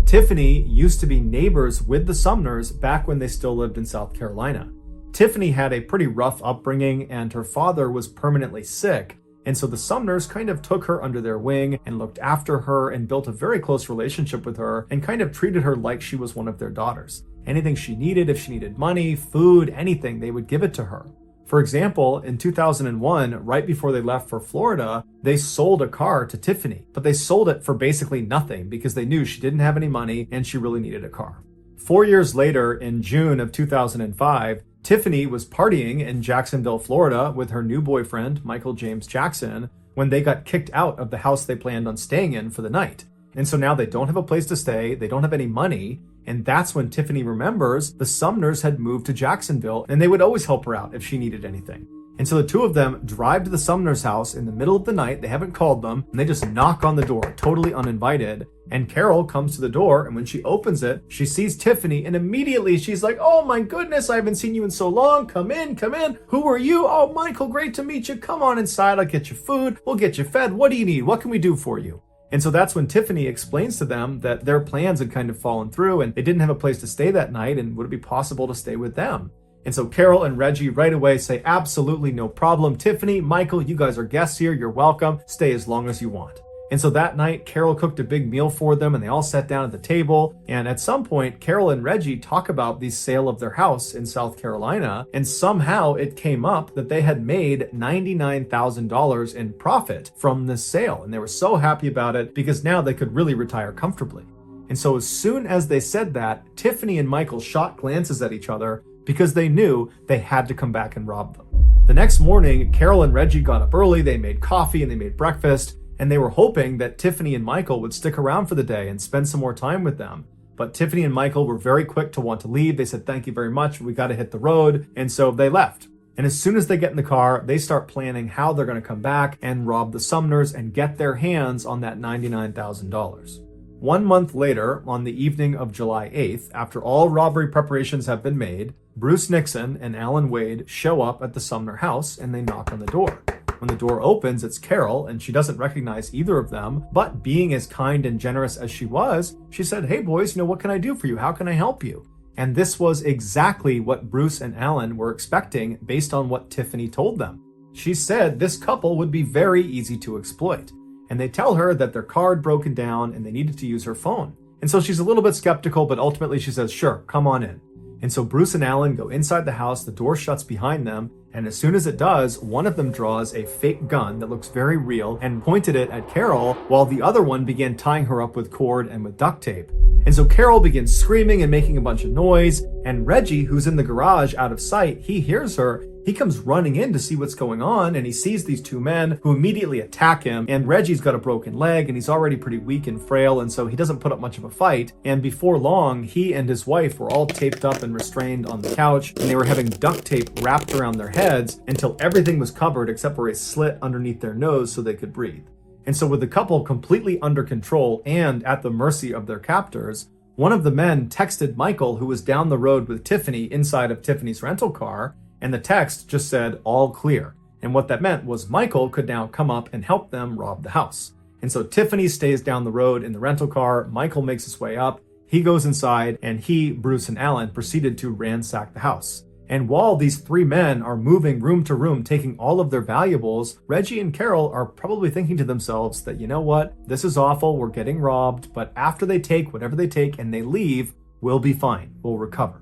Tiffany used to be neighbors with the Sumners back when they still lived in South Carolina. Tiffany had a pretty rough upbringing and her father was permanently sick, and so the Sumners kind of took her under their wing and looked after her and built a very close relationship with her and kind of treated her like she was one of their daughters. Anything she needed, if she needed money, food, anything, they would give it to her. For example, in 2001, right before they left for Florida, they sold a car to Tiffany, but they sold it for basically nothing because they knew she didn't have any money and she really needed a car. 4 years later, in June of 2005, Tiffany was partying in Jacksonville, Florida with her new boyfriend, Michael James Jackson, when they got kicked out of the house they planned on staying in for the night. And so now they don't have a place to stay, they don't have any money, and that's when Tiffany remembers the Sumners had moved to Jacksonville and they would always help her out if she needed anything. And so the 2 of them drive to the Sumners' house in the middle of the night, they haven't called them, and they just knock on the door, totally uninvited. And Carol comes to the door, and when she opens it, she sees Tiffany, and immediately she's like, "Oh my goodness, I haven't seen you in so long. Come in, come in. Who are you? Oh, Michael, great to meet you. Come on inside, I'll get you food. We'll get you fed. What do you need? What can we do for you?" And so that's when Tiffany explains to them that their plans had kind of fallen through and they didn't have a place to stay that night, and would it be possible to stay with them? And so Carol and Reggie right away say, absolutely no problem. Tiffany, Michael, you guys are guests here. You're welcome. Stay as long as you want. And so that night, Carol cooked a big meal for them and they all sat down at the table. And at some point, Carol and Reggie talk about the sale of their house in South Carolina. And somehow it came up that they had made $99,000 in profit from this sale. And they were so happy about it because now they could really retire comfortably. And so as soon as they said that, Tiffany and Michael shot glances at each other because they knew they had to come back and rob them. The next morning, Carol and Reggie got up early, they made coffee and they made breakfast, and they were hoping that Tiffany and Michael would stick around for the day and spend some more time with them. But Tiffany and Michael were very quick to want to leave. They said, thank you very much, we got to hit the road, and so they left. And as soon as they get in the car, they start planning how they're going to come back and rob the Sumners and get their hands on that $99,000. 1 month later, on the evening of July 8th, after all robbery preparations have been made, Bruce Nixon and Alan Wade show up at the Sumner house and they knock on the door. When the door opens, it's Carol, and she doesn't recognize either of them, but being as kind and generous as she was, she said, hey boys, what can I do for you? How can I help you? And this was exactly what Bruce and Alan were expecting based on what Tiffany told them. She said this couple would be very easy to exploit. And they tell her that their car had broken down and they needed to use her phone. And so she's a little bit skeptical, but ultimately she says, sure, come on in. And so Bruce and Alan go inside the house, the door shuts behind them, and as soon as it does, one of them draws a fake gun that looks very real and pointed it at Carol, while the other one began tying her up with cord and with duct tape. And so Carol begins screaming and making a bunch of noise, and Reggie, who's in the garage out of sight, he hears her. He comes running in to see what's going on, and he sees these two men who immediately attack him, and Reggie's got a broken leg, and he's already pretty weak and frail, and so he doesn't put up much of a fight. And before long, he and his wife were all taped up and restrained on the couch, and they were having duct tape wrapped around their heads until everything was covered except for a slit underneath their nose so they could breathe. And so with the couple completely under control and at the mercy of their captors, one of the men texted Michael, who was down the road with Tiffany inside of Tiffany's rental car, and the text just said, all clear. And what that meant was Michael could now come up and help them rob the house. And so Tiffany stays down the road in the rental car, Michael makes his way up, he goes inside, and he, Bruce, and Alan proceeded to ransack the house. And while these three men are moving room to room, taking all of their valuables, Reggie and Carol are probably thinking to themselves that, you know what, this is awful, we're getting robbed, but after they take whatever they take and they leave, we'll be fine, we'll recover.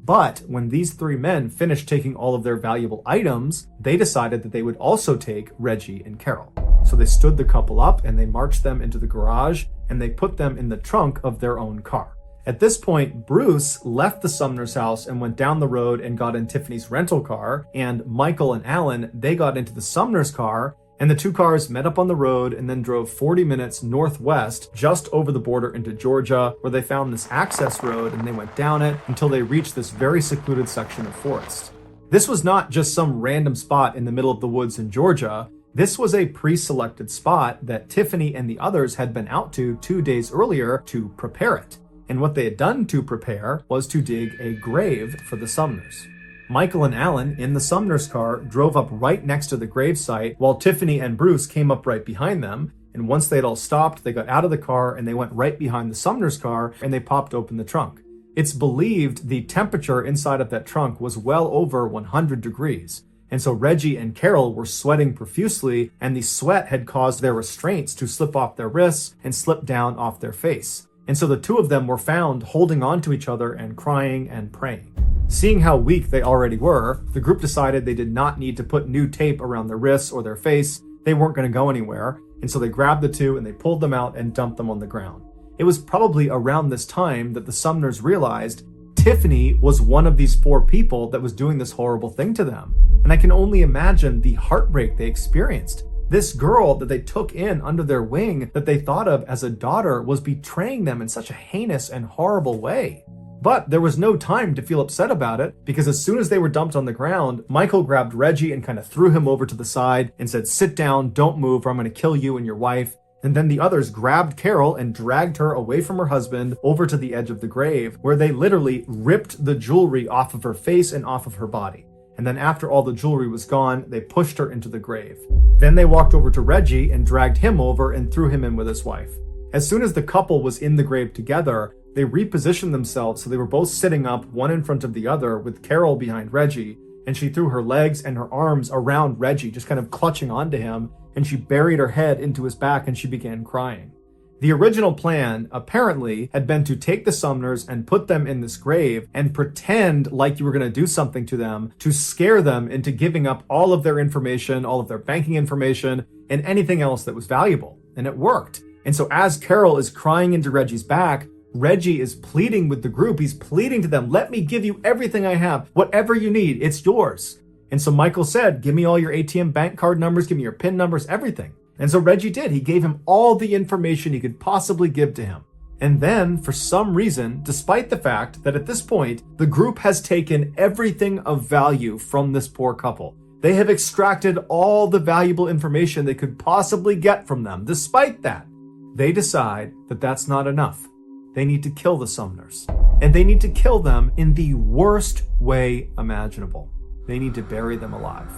But when these three men finished taking all of their valuable items, they decided that they would also take Reggie and Carol. So they stood the couple up and they marched them into the garage and they put them in the trunk of their own car. At this point, Bruce left the Sumner's house and went down the road and got in Tiffany's rental car, and Michael and Alan, they got into the Sumner's car, and the two cars met up on the road and then drove 40 minutes northwest just over the border into Georgia, where they found this access road and they went down it until they reached this very secluded section of forest. This was not just some random spot in the middle of the woods in Georgia. This was a pre-selected spot that Tiffany and the others had been out to 2 days earlier to prepare it. And what they had done to prepare was to dig a grave for the Sumners. Michael and Alan, in the Sumner's car, drove up right next to the gravesite, while Tiffany and Bruce came up right behind them. And once they'd all stopped, they got out of the car and they went right behind the Sumner's car and they popped open the trunk. It's believed the temperature inside of that trunk was well over 100 degrees. And so Reggie and Carol were sweating profusely, and the sweat had caused their restraints to slip off their wrists and slip down off their face. And so the two of them were found holding on to each other and crying and praying. Seeing how weak they already were, the group decided they did not need to put new tape around their wrists or their face. They weren't going to go anywhere. And so they grabbed the two and they pulled them out and dumped them on the ground. It was probably around this time that the Sumners realized Tiffany was one of these four people that was doing this horrible thing to them. And I can only imagine the heartbreak they experienced. This girl that they took in under their wing, that they thought of as a daughter, was betraying them in such a heinous and horrible way. But there was no time to feel upset about it, because as soon as they were dumped on the ground, Michael grabbed Reggie and kind of threw him over to the side and said, sit down, don't move, or I'm going to kill you and your wife. And then the others grabbed Carol and dragged her away from her husband over to the edge of the grave, where they literally ripped the jewelry off of her face and off of her body. And then after all the jewelry was gone, they pushed her into the grave. Then they walked over to Reggie and dragged him over and threw him in with his wife. As soon as the couple was in the grave together, They repositioned themselves so they were both sitting up, one in front of the other, with Carol behind Reggie, and she threw her legs and her arms around Reggie, just kind of clutching onto him, and she buried her head into his back and she began crying. The original plan, apparently, had been to take the Sumners and put them in this grave and pretend like you were going to do something to them to scare them into giving up all of their information, all of their banking information, and anything else that was valuable. And it worked. And so as Carol is crying into Reggie's back, Reggie is pleading with the group. He's pleading to them, let me give you everything I have. Whatever you need, it's yours. And so Michael said, give me all your ATM bank card numbers, give me your PIN numbers, everything. And so Reggie did. He gave him all the information he could possibly give to him. And then, for some reason, despite the fact that at this point, the group has taken everything of value from this poor couple. They have extracted all the valuable information they could possibly get from them. Despite that, they decide that that's not enough. They need to kill the Sumners. And they need to kill them in the worst way imaginable. They need to bury them alive.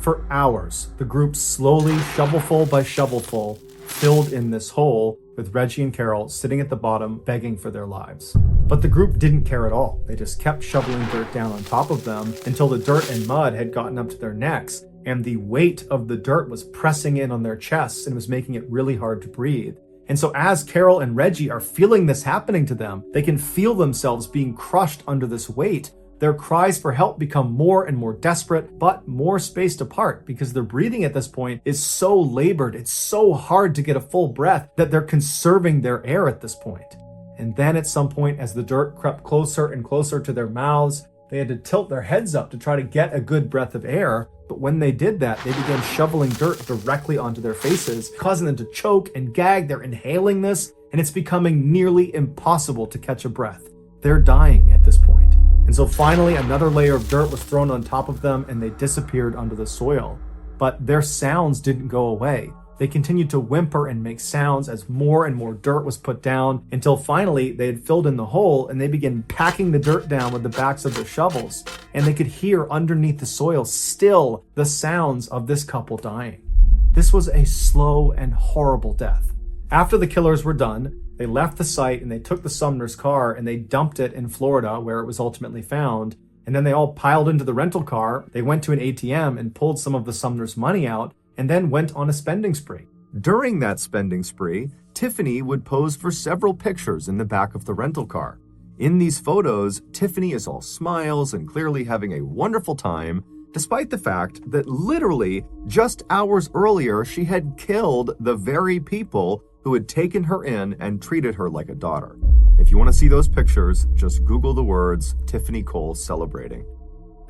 For hours, the group slowly, shovelful by shovelful, filled in this hole with Reggie and Carol sitting at the bottom begging for their lives. But the group didn't care at all. They just kept shoveling dirt down on top of them until the dirt and mud had gotten up to their necks, and the weight of the dirt was pressing in on their chests and was making it really hard to breathe. And so as Carol and Reggie are feeling this happening to them, they can feel themselves being crushed under this weight. Their cries for help become more and more desperate, but more spaced apart because their breathing at this point is so labored. It's so hard to get a full breath that they're conserving their air at this point. And then at some point, as the dirt crept closer and closer to their mouths, they had to tilt their heads up to try to get a good breath of air. But when they did that, they began shoveling dirt directly onto their faces, causing them to choke and gag. They're inhaling this, and it's becoming nearly impossible to catch a breath. They're dying at this point. And so finally, another layer of dirt was thrown on top of them, and they disappeared under the soil. But their sounds didn't go away. They continued to whimper and make sounds as more and more dirt was put down, until finally they had filled in the hole, and they began packing the dirt down with the backs of their shovels. And they could hear underneath the soil still the sounds of this couple dying. This was a slow and horrible death. After the killers were done, they left the site and they took the Sumner's car and they dumped it in Florida, where it was ultimately found. And then they all piled into the rental car. They went to an ATM and pulled some of the Sumner's money out, and then went on a spending spree. During that spending spree, Tiffany would pose for several pictures in the back of the rental car. In these photos, Tiffany is all smiles and clearly having a wonderful time, despite the fact that literally just hours earlier she had killed the very people who had taken her in and treated her like a daughter. If you want to see those pictures, just Google the words Tiffany Cole celebrating.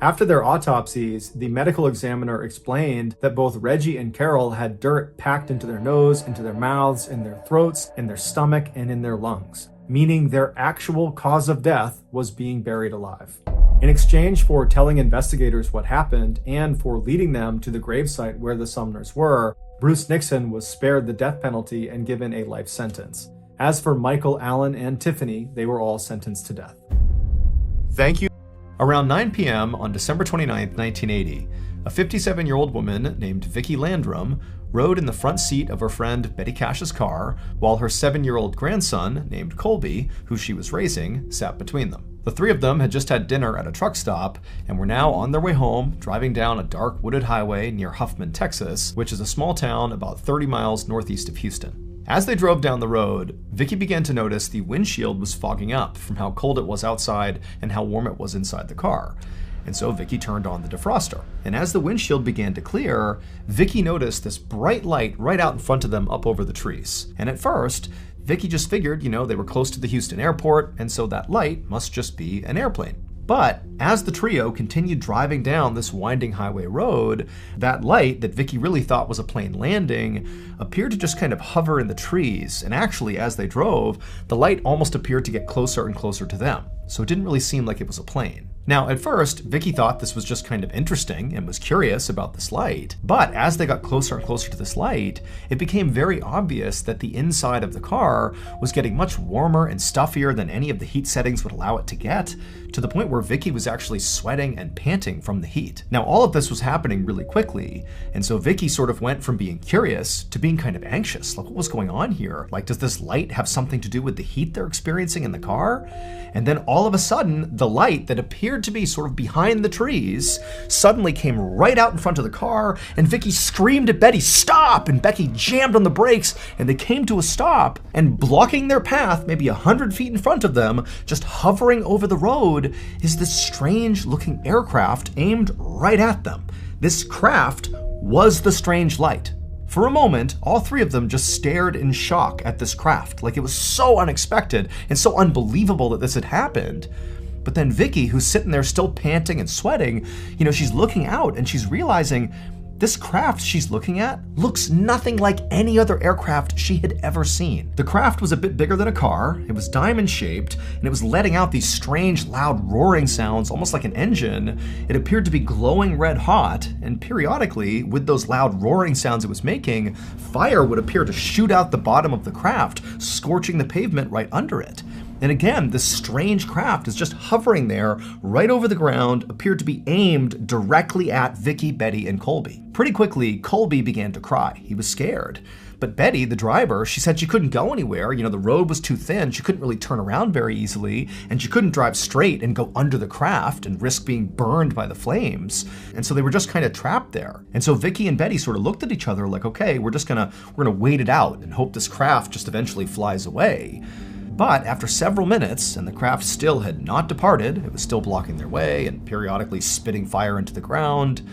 After their autopsies, the medical examiner explained that both Reggie and Carol had dirt packed into their nose, into their mouths, in their throats, in their stomach, and in their lungs, meaning their actual cause of death was being buried alive. In exchange for telling investigators what happened and for leading them to the gravesite where the Sumners were, Bruce Nixon was spared the death penalty and given a life sentence. As for Michael, Alan, and Tiffany, they were all sentenced to death. Thank you. Around 9 p.m. on December 29, 1980, a 57-year-old woman named Vicki Landrum rode in the front seat of her friend Betty Cash's car, while her 7-year-old grandson, named Colby, who she was raising, sat between them. The three of them had just had dinner at a truck stop and were now on their way home, driving down a dark wooded highway near Huffman, Texas, which is a small town about 30 miles northeast of Houston. As they drove down the road, Vicki began to notice the windshield was fogging up from how cold it was outside and how warm it was inside the car. And so Vicki turned on the defroster. And as the windshield began to clear, Vicki noticed this bright light right out in front of them up over the trees. And at first, Vicki just figured, they were close to the Houston airport, and so that light must just be an airplane. But as the trio continued driving down this winding highway road, that light that Vicki really thought was a plane landing appeared to just kind of hover in the trees. And actually, as they drove, the light almost appeared to get closer and closer to them. So it didn't really seem like it was a plane. Now, at first, Vicky thought this was just kind of interesting and was curious about this light. But as they got closer and closer to this light, it became very obvious that the inside of the car was getting much warmer and stuffier than any of the heat settings would allow it to get, to the point where Vicky was actually sweating and panting from the heat. Now, all of this was happening really quickly, and so Vicky sort of went from being curious to being kind of anxious. Like, what was going on here? Like, does this light have something to do with the heat they're experiencing in the car? And then all of a sudden, the light that appeared to be sort of behind the trees suddenly came right out in front of the car, and Vicky screamed at Betty, "Stop!" And Becky jammed on the brakes, and they came to a stop, and blocking their path, maybe 100 feet in front of them, just hovering over the road, is this strange looking aircraft aimed right at them. This craft was the strange light. For a moment, all three of them just stared in shock at this craft, like it was so unexpected and so unbelievable that this had happened. But then Vicky, who's sitting there still panting and sweating, she's looking out and she's realizing this craft she's looking at looks nothing like any other aircraft she had ever seen. The craft was a bit bigger than a car, it was diamond shaped, and it was letting out these strange loud roaring sounds, almost like an engine. It appeared to be glowing red hot, and periodically, with those loud roaring sounds it was making, fire would appear to shoot out the bottom of the craft, scorching the pavement right under it. And again, this strange craft is just hovering there right over the ground, appeared to be aimed directly at Vicky, Betty, and Colby. Pretty quickly, Colby began to cry. He was scared. But Betty, the driver, she said she couldn't go anywhere. The road was too thin. She couldn't really turn around very easily, and she couldn't drive straight and go under the craft and risk being burned by the flames. And so they were just kind of trapped there. And so Vicky and Betty sort of looked at each other like, okay, we're gonna wait it out and hope this craft just eventually flies away. But after several minutes, and the craft still had not departed, it was still blocking their way and periodically spitting fire into the ground,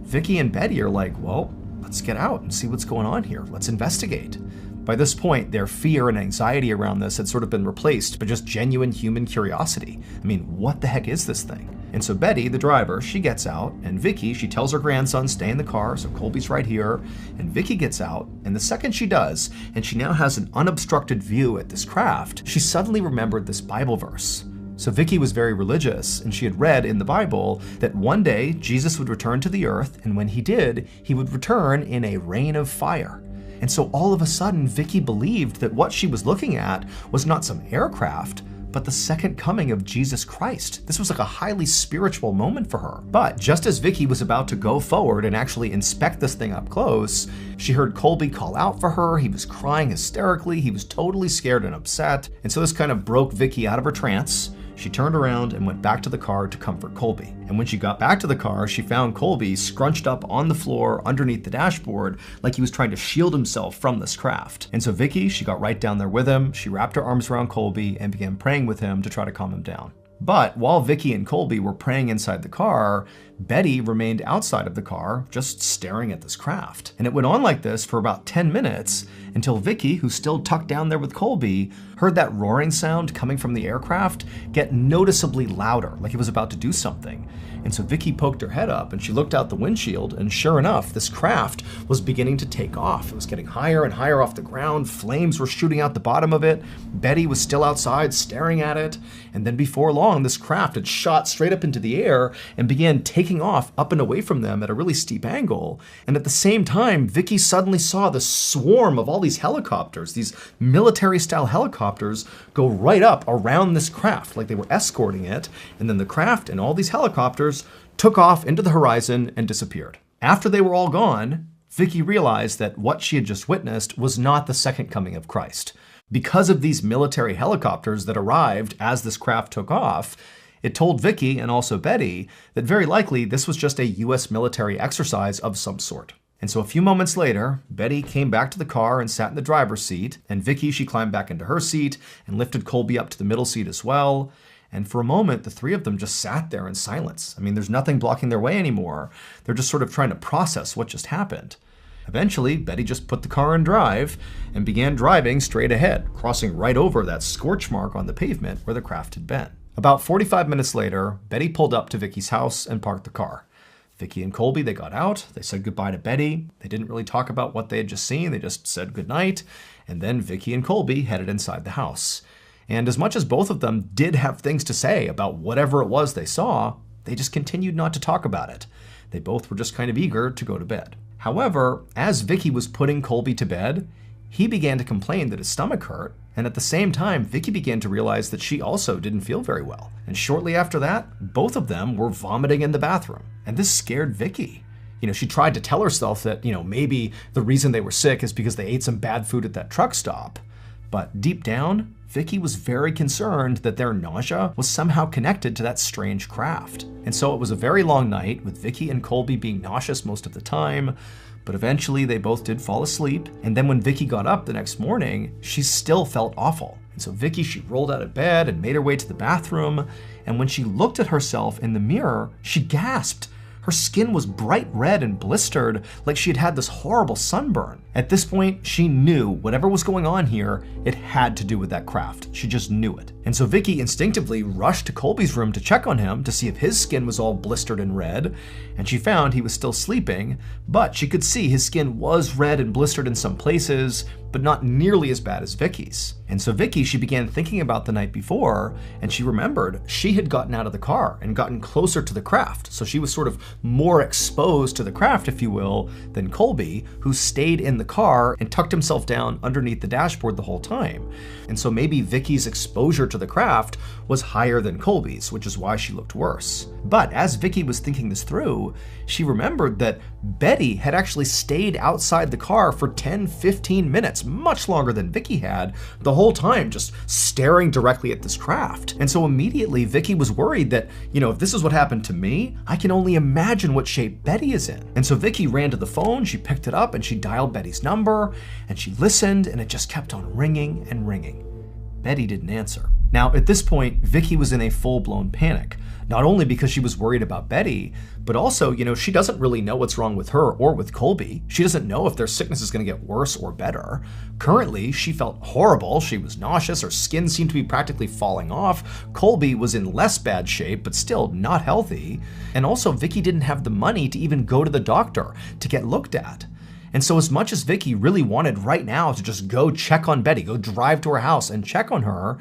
Vicky and Betty are like, well, let's get out and see what's going on here. Let's investigate. By this point, their fear and anxiety around this had sort of been replaced by just genuine human curiosity. I mean, what the heck is this thing? And so Betty, the driver, she gets out, and Vicky, she tells her grandson, stay in the car, so Colby's right here, and Vicky gets out, and the second she does, and she now has an unobstructed view at this craft, she suddenly remembered this Bible verse. So Vicky was very religious, and she had read in the Bible that one day Jesus would return to the earth, and when he did, he would return in a rain of fire. And so all of a sudden, Vicky believed that what she was looking at was not some aircraft, but the second coming of Jesus Christ. This was like a highly spiritual moment for her. But just as Vicky was about to go forward and actually inspect this thing up close, she heard Colby call out for her. He was crying hysterically. He was totally scared and upset. And so this kind of broke Vicky out of her trance. She turned around and went back to the car to comfort Colby. And when she got back to the car, she found Colby scrunched up on the floor underneath the dashboard like he was trying to shield himself from this craft. And so Vicky, she got right down there with him. She wrapped her arms around Colby and began praying with him to try to calm him down. But while Vicky and Colby were praying inside the car, Betty remained outside of the car, just staring at this craft. And it went on like this for about 10 minutes until Vicky, who's still tucked down there with Colby, heard that roaring sound coming from the aircraft get noticeably louder, like it was about to do something. And so Vicky poked her head up and she looked out the windshield, and sure enough, this craft was beginning to take off. It was getting higher and higher off the ground. Flames were shooting out the bottom of it. Betty was still outside staring at it. And then before long, this craft had shot straight up into the air and began taking off up and away from them at a really steep angle. And at the same time, Vicky suddenly saw this swarm of all these helicopters, these military-style helicopters, go right up around this craft, like they were escorting it. And then the craft and all these helicopters took off into the horizon and disappeared. After they were all gone, Vicky realized that what she had just witnessed was not the second coming of Christ. Because of these military helicopters that arrived as this craft took off, it told Vicky and also Betty that very likely this was just a US military exercise of some sort. And so a few moments later, Betty came back to the car and sat in the driver's seat, and Vicky, she climbed back into her seat and lifted Colby up to the middle seat as well. And for a moment, the three of them just sat there in silence. I mean, there's nothing blocking their way anymore. They're just sort of trying to process what just happened. Eventually, Betty just put the car in drive and began driving straight ahead, crossing right over that scorch mark on the pavement where the craft had been. About 45 minutes later, Betty pulled up to Vicky's house and parked the car. Vicky and Colby, they got out. They said goodbye to Betty. They didn't really talk about what they had just seen. They just said goodnight. And then Vicky and Colby headed inside the house. And as much as both of them did have things to say about whatever it was they saw, they just continued not to talk about it. They both were just kind of eager to go to bed. However, as Vicky was putting Colby to bed, he began to complain that his stomach hurt, and at the same time, Vicky began to realize that she also didn't feel very well. And shortly after that, both of them were vomiting in the bathroom, and this scared Vicky. She tried to tell herself that, maybe the reason they were sick is because they ate some bad food at that truck stop. But deep down, Vicky was very concerned that their nausea was somehow connected to that strange craft. And so it was a very long night, with Vicky and Colby being nauseous most of the time, but eventually they both did fall asleep. And then when Vicky got up the next morning, she still felt awful. And so Vicky, she rolled out of bed and made her way to the bathroom. And when she looked at herself in the mirror, she gasped. Her skin was bright red and blistered, like she had had this horrible sunburn. At this point, she knew whatever was going on here, it had to do with that craft. She just knew it. And so Vicky instinctively rushed to Colby's room to check on him to see if his skin was all blistered and red, and she found he was still sleeping, but she could see his skin was red and blistered in some places, but not nearly as bad as Vicky's. And so Vicky, she began thinking about the night before, and she remembered she had gotten out of the car and gotten closer to the craft. So she was sort of more exposed to the craft, if you will, than Colby, who stayed in the car and tucked himself down underneath the dashboard the whole time. And so maybe Vicky's exposure to the craft was higher than Colby's, which is why she looked worse. But as Vicky was thinking this through, she remembered that Betty had actually stayed outside the car for 10-15 minutes, much longer than Vicky had, the whole time just staring directly at this craft. And so immediately Vicky was worried that, if this is what happened to me, I can only imagine what shape Betty is in. And so Vicky ran to the phone, she picked it up and she dialed Betty's number, and she listened, and it just kept on ringing and ringing. Betty didn't answer. Now, at this point, Vicky was in a full-blown panic, not only because she was worried about Betty, but also, she doesn't really know what's wrong with her or with Colby. She doesn't know if their sickness is going to get worse or better. Currently, she felt horrible. She was nauseous. Her skin seemed to be practically falling off. Colby was in less bad shape, but still not healthy. And also, Vicky didn't have the money to even go to the doctor to get looked at. And so as much as Vicky really wanted right now to just go check on Betty, go drive to her house and check on her,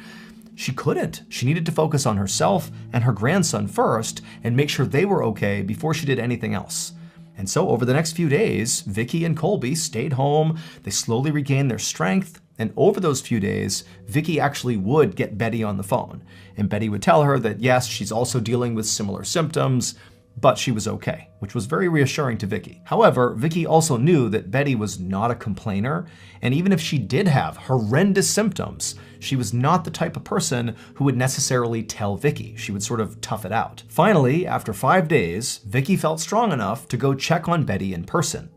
she couldn't. She needed to focus on herself and her grandson first and make sure they were okay before she did anything else. And so over the next few days, Vicky and Colby stayed home. They slowly regained their strength. And over those few days, Vicky actually would get Betty on the phone. And Betty would tell her that yes, she's also dealing with similar symptoms, but she was okay, which was very reassuring to Vicky. However, Vicky also knew that Betty was not a complainer, and even if she did have horrendous symptoms, she was not the type of person who would necessarily tell Vicky. She would sort of tough it out. Finally, after 5 days, Vicky felt strong enough to go check on Betty in person.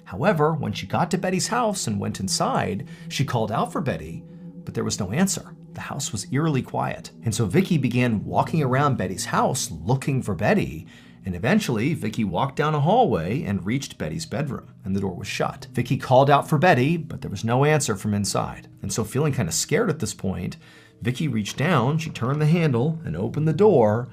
However, when she got to Betty's house and went inside, she called out for Betty, but there was no answer. The house was eerily quiet, and so Vicky began walking around Betty's house looking for Betty. And eventually, Vicky walked down a hallway and reached Betty's bedroom, and the door was shut. Vicky called out for Betty, but there was no answer from inside. And so feeling kind of scared at this point, Vicky reached down, she turned the handle and opened the door,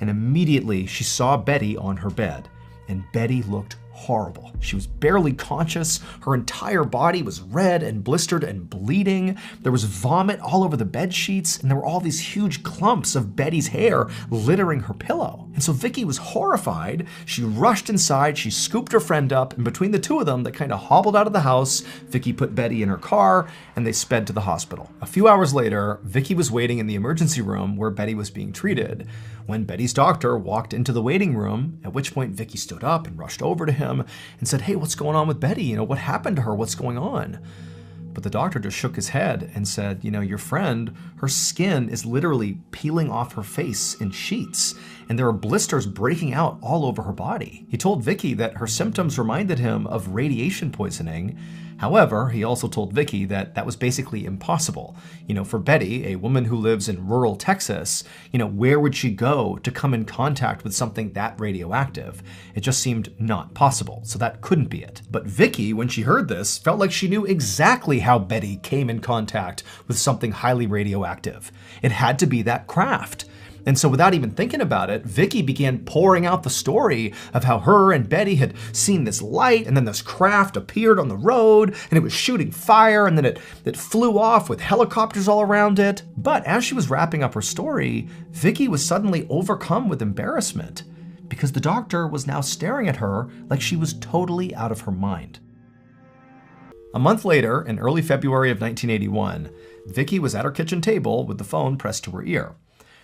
and immediately she saw Betty on her bed. And Betty looked horrible. She was barely conscious. Her entire body was red and blistered and bleeding. There was vomit all over the bed sheets, and there were all these huge clumps of Betty's hair littering her pillow. And so Vicky was horrified. She rushed inside, she scooped her friend up, and between the two of them, they kind of hobbled out of the house. Vicky put Betty in her car, and they sped to the hospital. A few hours later, Vicky was waiting in the emergency room where Betty was being treated, when Betty's doctor walked into the waiting room, at which point Vicky stood up and rushed over to him and said, "Hey, what's going on with Betty? What happened to her? What's going on?" But the doctor just shook his head and said, your friend, her skin is literally peeling off her face in sheets, and there are blisters breaking out all over her body. He told Vicky that her symptoms reminded him of radiation poisoning. However, he also told Vicky that that was basically impossible. For Betty, a woman who lives in rural Texas, where would she go to come in contact with something that radioactive? It just seemed not possible, so that couldn't be it. But Vicky, when she heard this, felt like she knew exactly how Betty came in contact with something highly radioactive. It had to be that craft. And so without even thinking about it, Vicky began pouring out the story of how her and Betty had seen this light, and then this craft appeared on the road, and it was shooting fire, and then it flew off with helicopters all around it. But as she was wrapping up her story, Vicky was suddenly overcome with embarrassment because the doctor was now staring at her like she was totally out of her mind. A month later, in early February of 1981, Vicky was at her kitchen table with the phone pressed to her ear.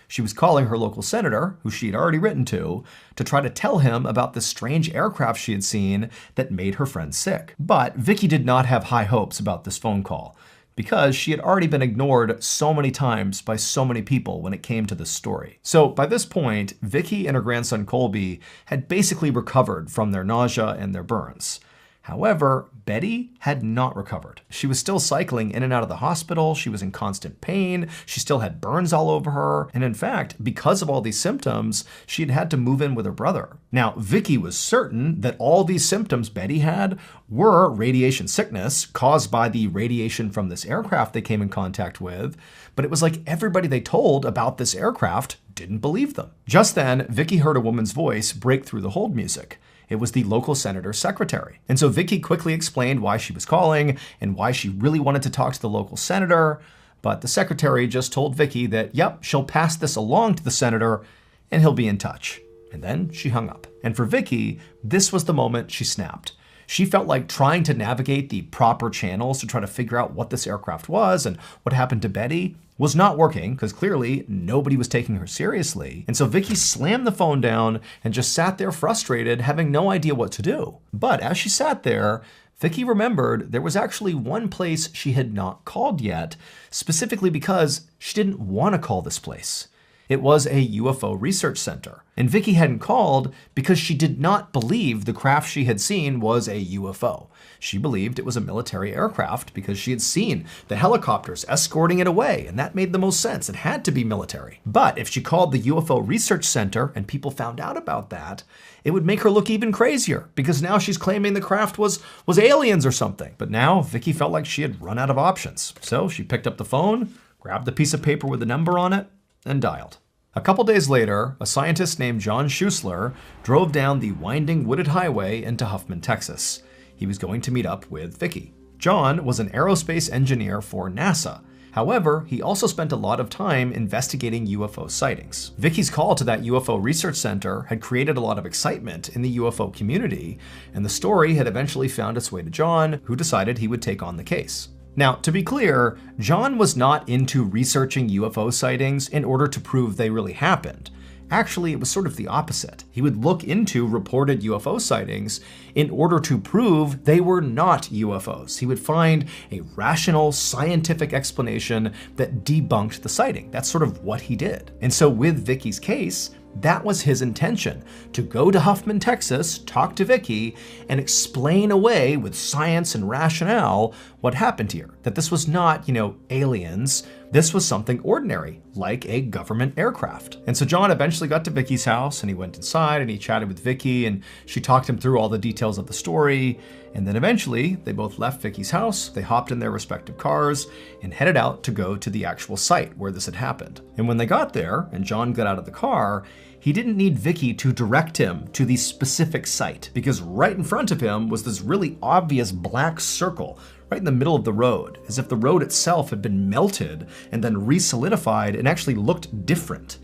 She was calling her local senator, who she had already written to try to tell him about this strange aircraft she had seen that made her friend sick. But Vicky did not have high hopes about this phone call, because she had already been ignored so many times by so many people when it came to this story. So by this point, Vicky and her grandson Colby had basically recovered from their nausea and their burns. However, Betty had not recovered. She was still cycling in and out of the hospital. She was in constant pain. She still had burns all over her. And in fact, because of all these symptoms, she had had to move in with her brother. Now, Vicky was certain that all these symptoms Betty had were radiation sickness caused by the radiation from this aircraft they came in contact with. But it was like everybody they told about this aircraft didn't believe them. Just then, Vicky heard a woman's voice break through the hold music. It was the local senator's secretary. And so Vicky quickly explained why she was calling and why she really wanted to talk to the local senator. But the secretary just told Vicky that, yep, she'll pass this along to the senator and he'll be in touch. And then she hung up. And for Vicky, this was the moment she snapped. She felt like trying to navigate the proper channels to try to figure out what this aircraft was and what happened to Betty was not working, because clearly nobody was taking her seriously. And so Vicky slammed the phone down and just sat there frustrated, having no idea what to do. But as she sat there, Vicky remembered there was actually one place she had not called yet, specifically because she didn't want to call this place. It was a UFO research center. And Vicky hadn't called because she did not believe the craft she had seen was a UFO. She believed it was a military aircraft because she had seen the helicopters escorting it away, and that made the most sense. It had to be military. But if she called the UFO research center and people found out about that, it would make her look even crazier, because now she's claiming the craft was aliens or something. But now Vicky felt like she had run out of options. So she picked up the phone, grabbed the piece of paper with the number on it, and dialed. A couple days later, a scientist named John Schuessler drove down the winding wooded highway into Huffman, Texas. He was going to meet up with Vicky. John was an aerospace engineer for NASA. However, he also spent a lot of time investigating UFO sightings. Vicky's call to that UFO research center had created a lot of excitement in the UFO community, and the story had eventually found its way to John, who decided he would take on the case. Now, to be clear, John was not into researching UFO sightings in order to prove they really happened. Actually, it was sort of the opposite. He would look into reported UFO sightings in order to prove they were not UFOs. He would find a rational, scientific explanation that debunked the sighting. That's sort of what he did. And so with Vicky's case, that was his intention, to go to Huffman, Texas, talk to Vicky, and explain away with science and rationale what happened here. That this was not, aliens. This was something ordinary, like a government aircraft. And so John eventually got to Vicky's house, and he went inside and he chatted with Vicky, and she talked him through all the details of the story. And then eventually they both left Vicky's house, they hopped in their respective cars and headed out to go to the actual site where this had happened. And when they got there and John got out of the car, he didn't need Vicky to direct him to the specific site, because right in front of him was this really obvious black circle right in the middle of the road, as if the road itself had been melted and then re-solidified and actually looked different.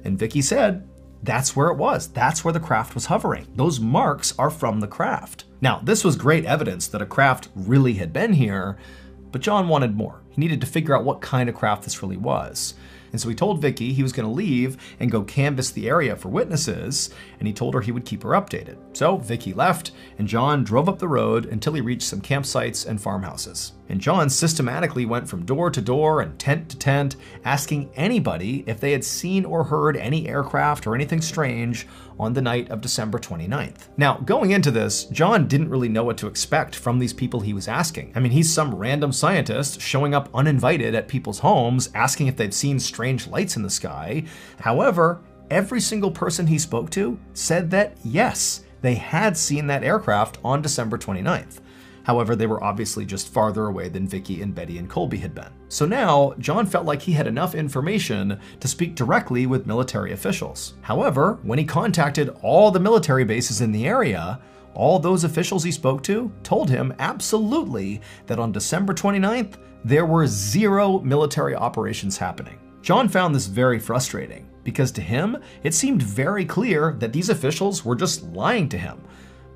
And Vicky said, that's where it was. That's where the craft was hovering. Those marks are from the craft. Now, this was great evidence that a craft really had been here, but John wanted more. He needed to figure out what kind of craft this really was. And so he told Vicky he was going to leave and go canvass the area for witnesses, and he told her he would keep her updated. So Vicky left, and John drove up the road until he reached some campsites and farmhouses. And John systematically went from door to door and tent to tent, asking anybody if they had seen or heard any aircraft or anything strange on the night of December 29th. Now, going into this, John didn't really know what to expect from these people he was asking. I mean, he's some random scientist showing up uninvited at people's homes, asking if they'd seen strange lights in the sky. However, every single person he spoke to said that yes, they had seen that aircraft on December 29th. However, they were obviously just farther away than Vicky and Betty and Colby had been. So now, John felt like he had enough information to speak directly with military officials. However, when he contacted all the military bases in the area, all those officials he spoke to told him absolutely that on December 29th, there were 0 military operations happening. John found this very frustrating because to him, it seemed very clear that these officials were just lying to him.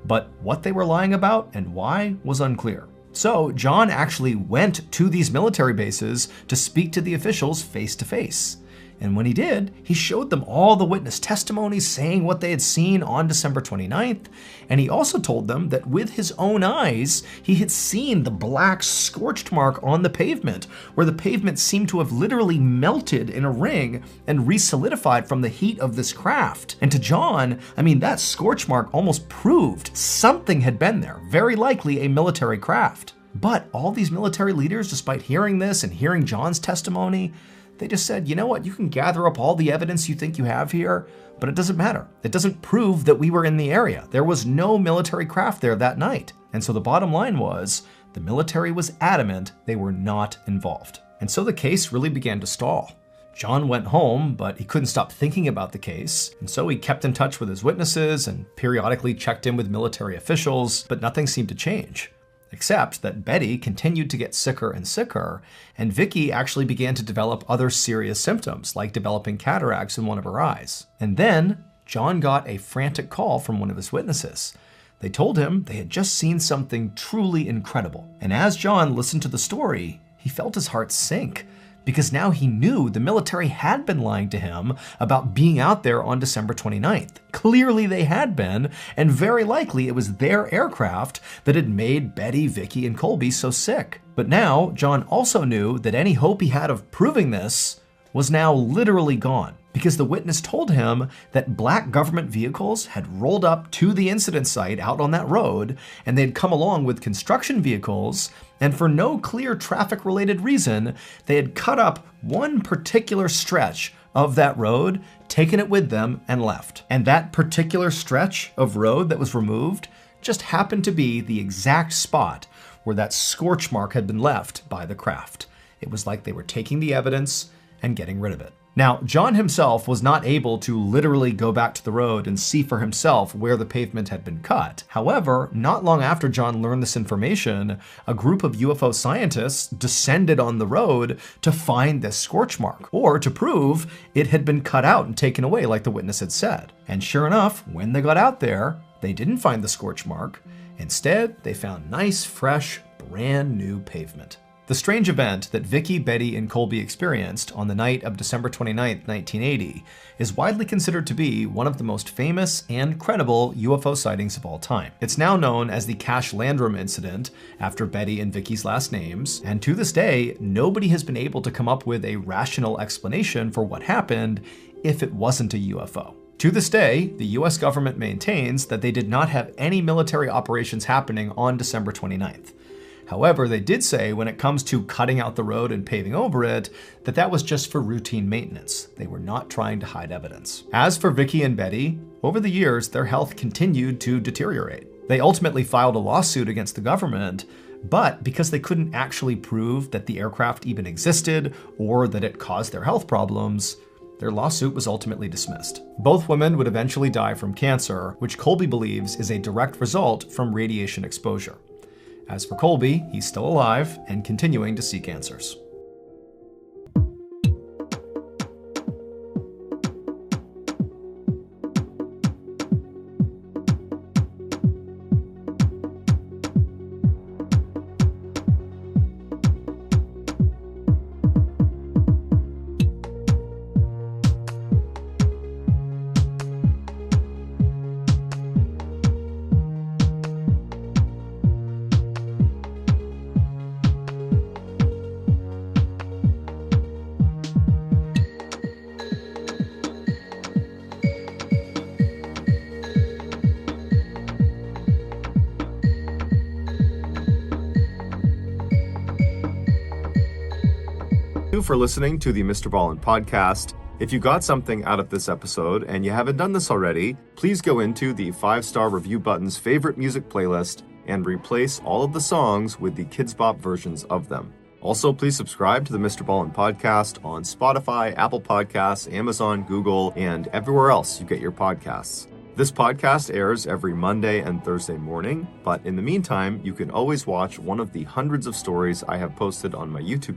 But what they were lying about and why was unclear. So John actually went to these military bases to speak to the officials face to face. And when he did, he showed them all the witness testimonies saying what they had seen on December 29th. And he also told them that with his own eyes, he had seen the black scorched mark on the pavement, where the pavement seemed to have literally melted in a ring and re-solidified from the heat of this craft. And to John, that scorch mark almost proved something had been there, very likely a military craft. But all these military leaders, despite hearing this and hearing John's testimony, they just said, you know what, you can gather up all the evidence you think you have here, but it doesn't matter. It doesn't prove that we were in the area. There was no military craft there that night. And so the bottom line was, the military was adamant they were not involved. And so the case really began to stall. John went home, but he couldn't stop thinking about the case. And so he kept in touch with his witnesses and periodically checked in with military officials, but nothing seemed to change. Except that Betty continued to get sicker and sicker, and Vicky actually began to develop other serious symptoms, like developing cataracts in one of her eyes. And then John got a frantic call from one of his witnesses. They told him they had just seen something truly incredible. And as John listened to the story, he felt his heart sink, because now he knew the military had been lying to him about being out there on December 29th. Clearly they had been, and very likely it was their aircraft that had made Betty, Vicky, and Colby so sick. But now, John also knew that any hope he had of proving this was now literally gone, because the witness told him that black government vehicles had rolled up to the incident site out on that road, and they'd come along with construction vehicles, and for no clear traffic-related reason, they had cut up one particular stretch of that road, taken it with them, and left. And that particular stretch of road that was removed just happened to be the exact spot where that scorch mark had been left by the craft. It was like they were taking the evidence and getting rid of it. Now, John himself was not able to literally go back to the road and see for himself where the pavement had been cut. However, not long after John learned this information, a group of UFO scientists descended on the road to find this scorch mark, or to prove it had been cut out and taken away like the witness had said. And sure enough, when they got out there, they didn't find the scorch mark. Instead, they found nice, fresh, brand new pavement. The strange event that Vicky, Betty, and Colby experienced on the night of December 29, 1980, is widely considered to be one of the most famous and credible UFO sightings of all time. It's now known as the Cash Landrum incident, after Betty and Vicky's last names, and to this day, nobody has been able to come up with a rational explanation for what happened if it wasn't a UFO. To this day, the US government maintains that they did not have any military operations happening on December 29th. However, they did say when it comes to cutting out the road and paving over it, that was just for routine maintenance. They were not trying to hide evidence. As for Vicky and Betty, over the years, their health continued to deteriorate. They ultimately filed a lawsuit against the government, but because they couldn't actually prove that the aircraft even existed or that it caused their health problems, their lawsuit was ultimately dismissed. Both women would eventually die from cancer, which Colby believes is a direct result from radiation exposure. As for Colby, he's still alive and continuing to seek answers. Thank you for listening to the Mr. Ballen podcast. If you got something out of this episode and you haven't done this already, please go into the 5-star review button's favorite music playlist and replace all of the songs with the Kids Bop versions of them. Also, please subscribe to the Mr. Ballin podcast on Spotify, Apple Podcasts, Amazon, Google, and everywhere else you get your podcasts. This podcast airs every Monday and Thursday morning, but in the meantime, you can always watch one of the hundreds of stories I have posted on my YouTube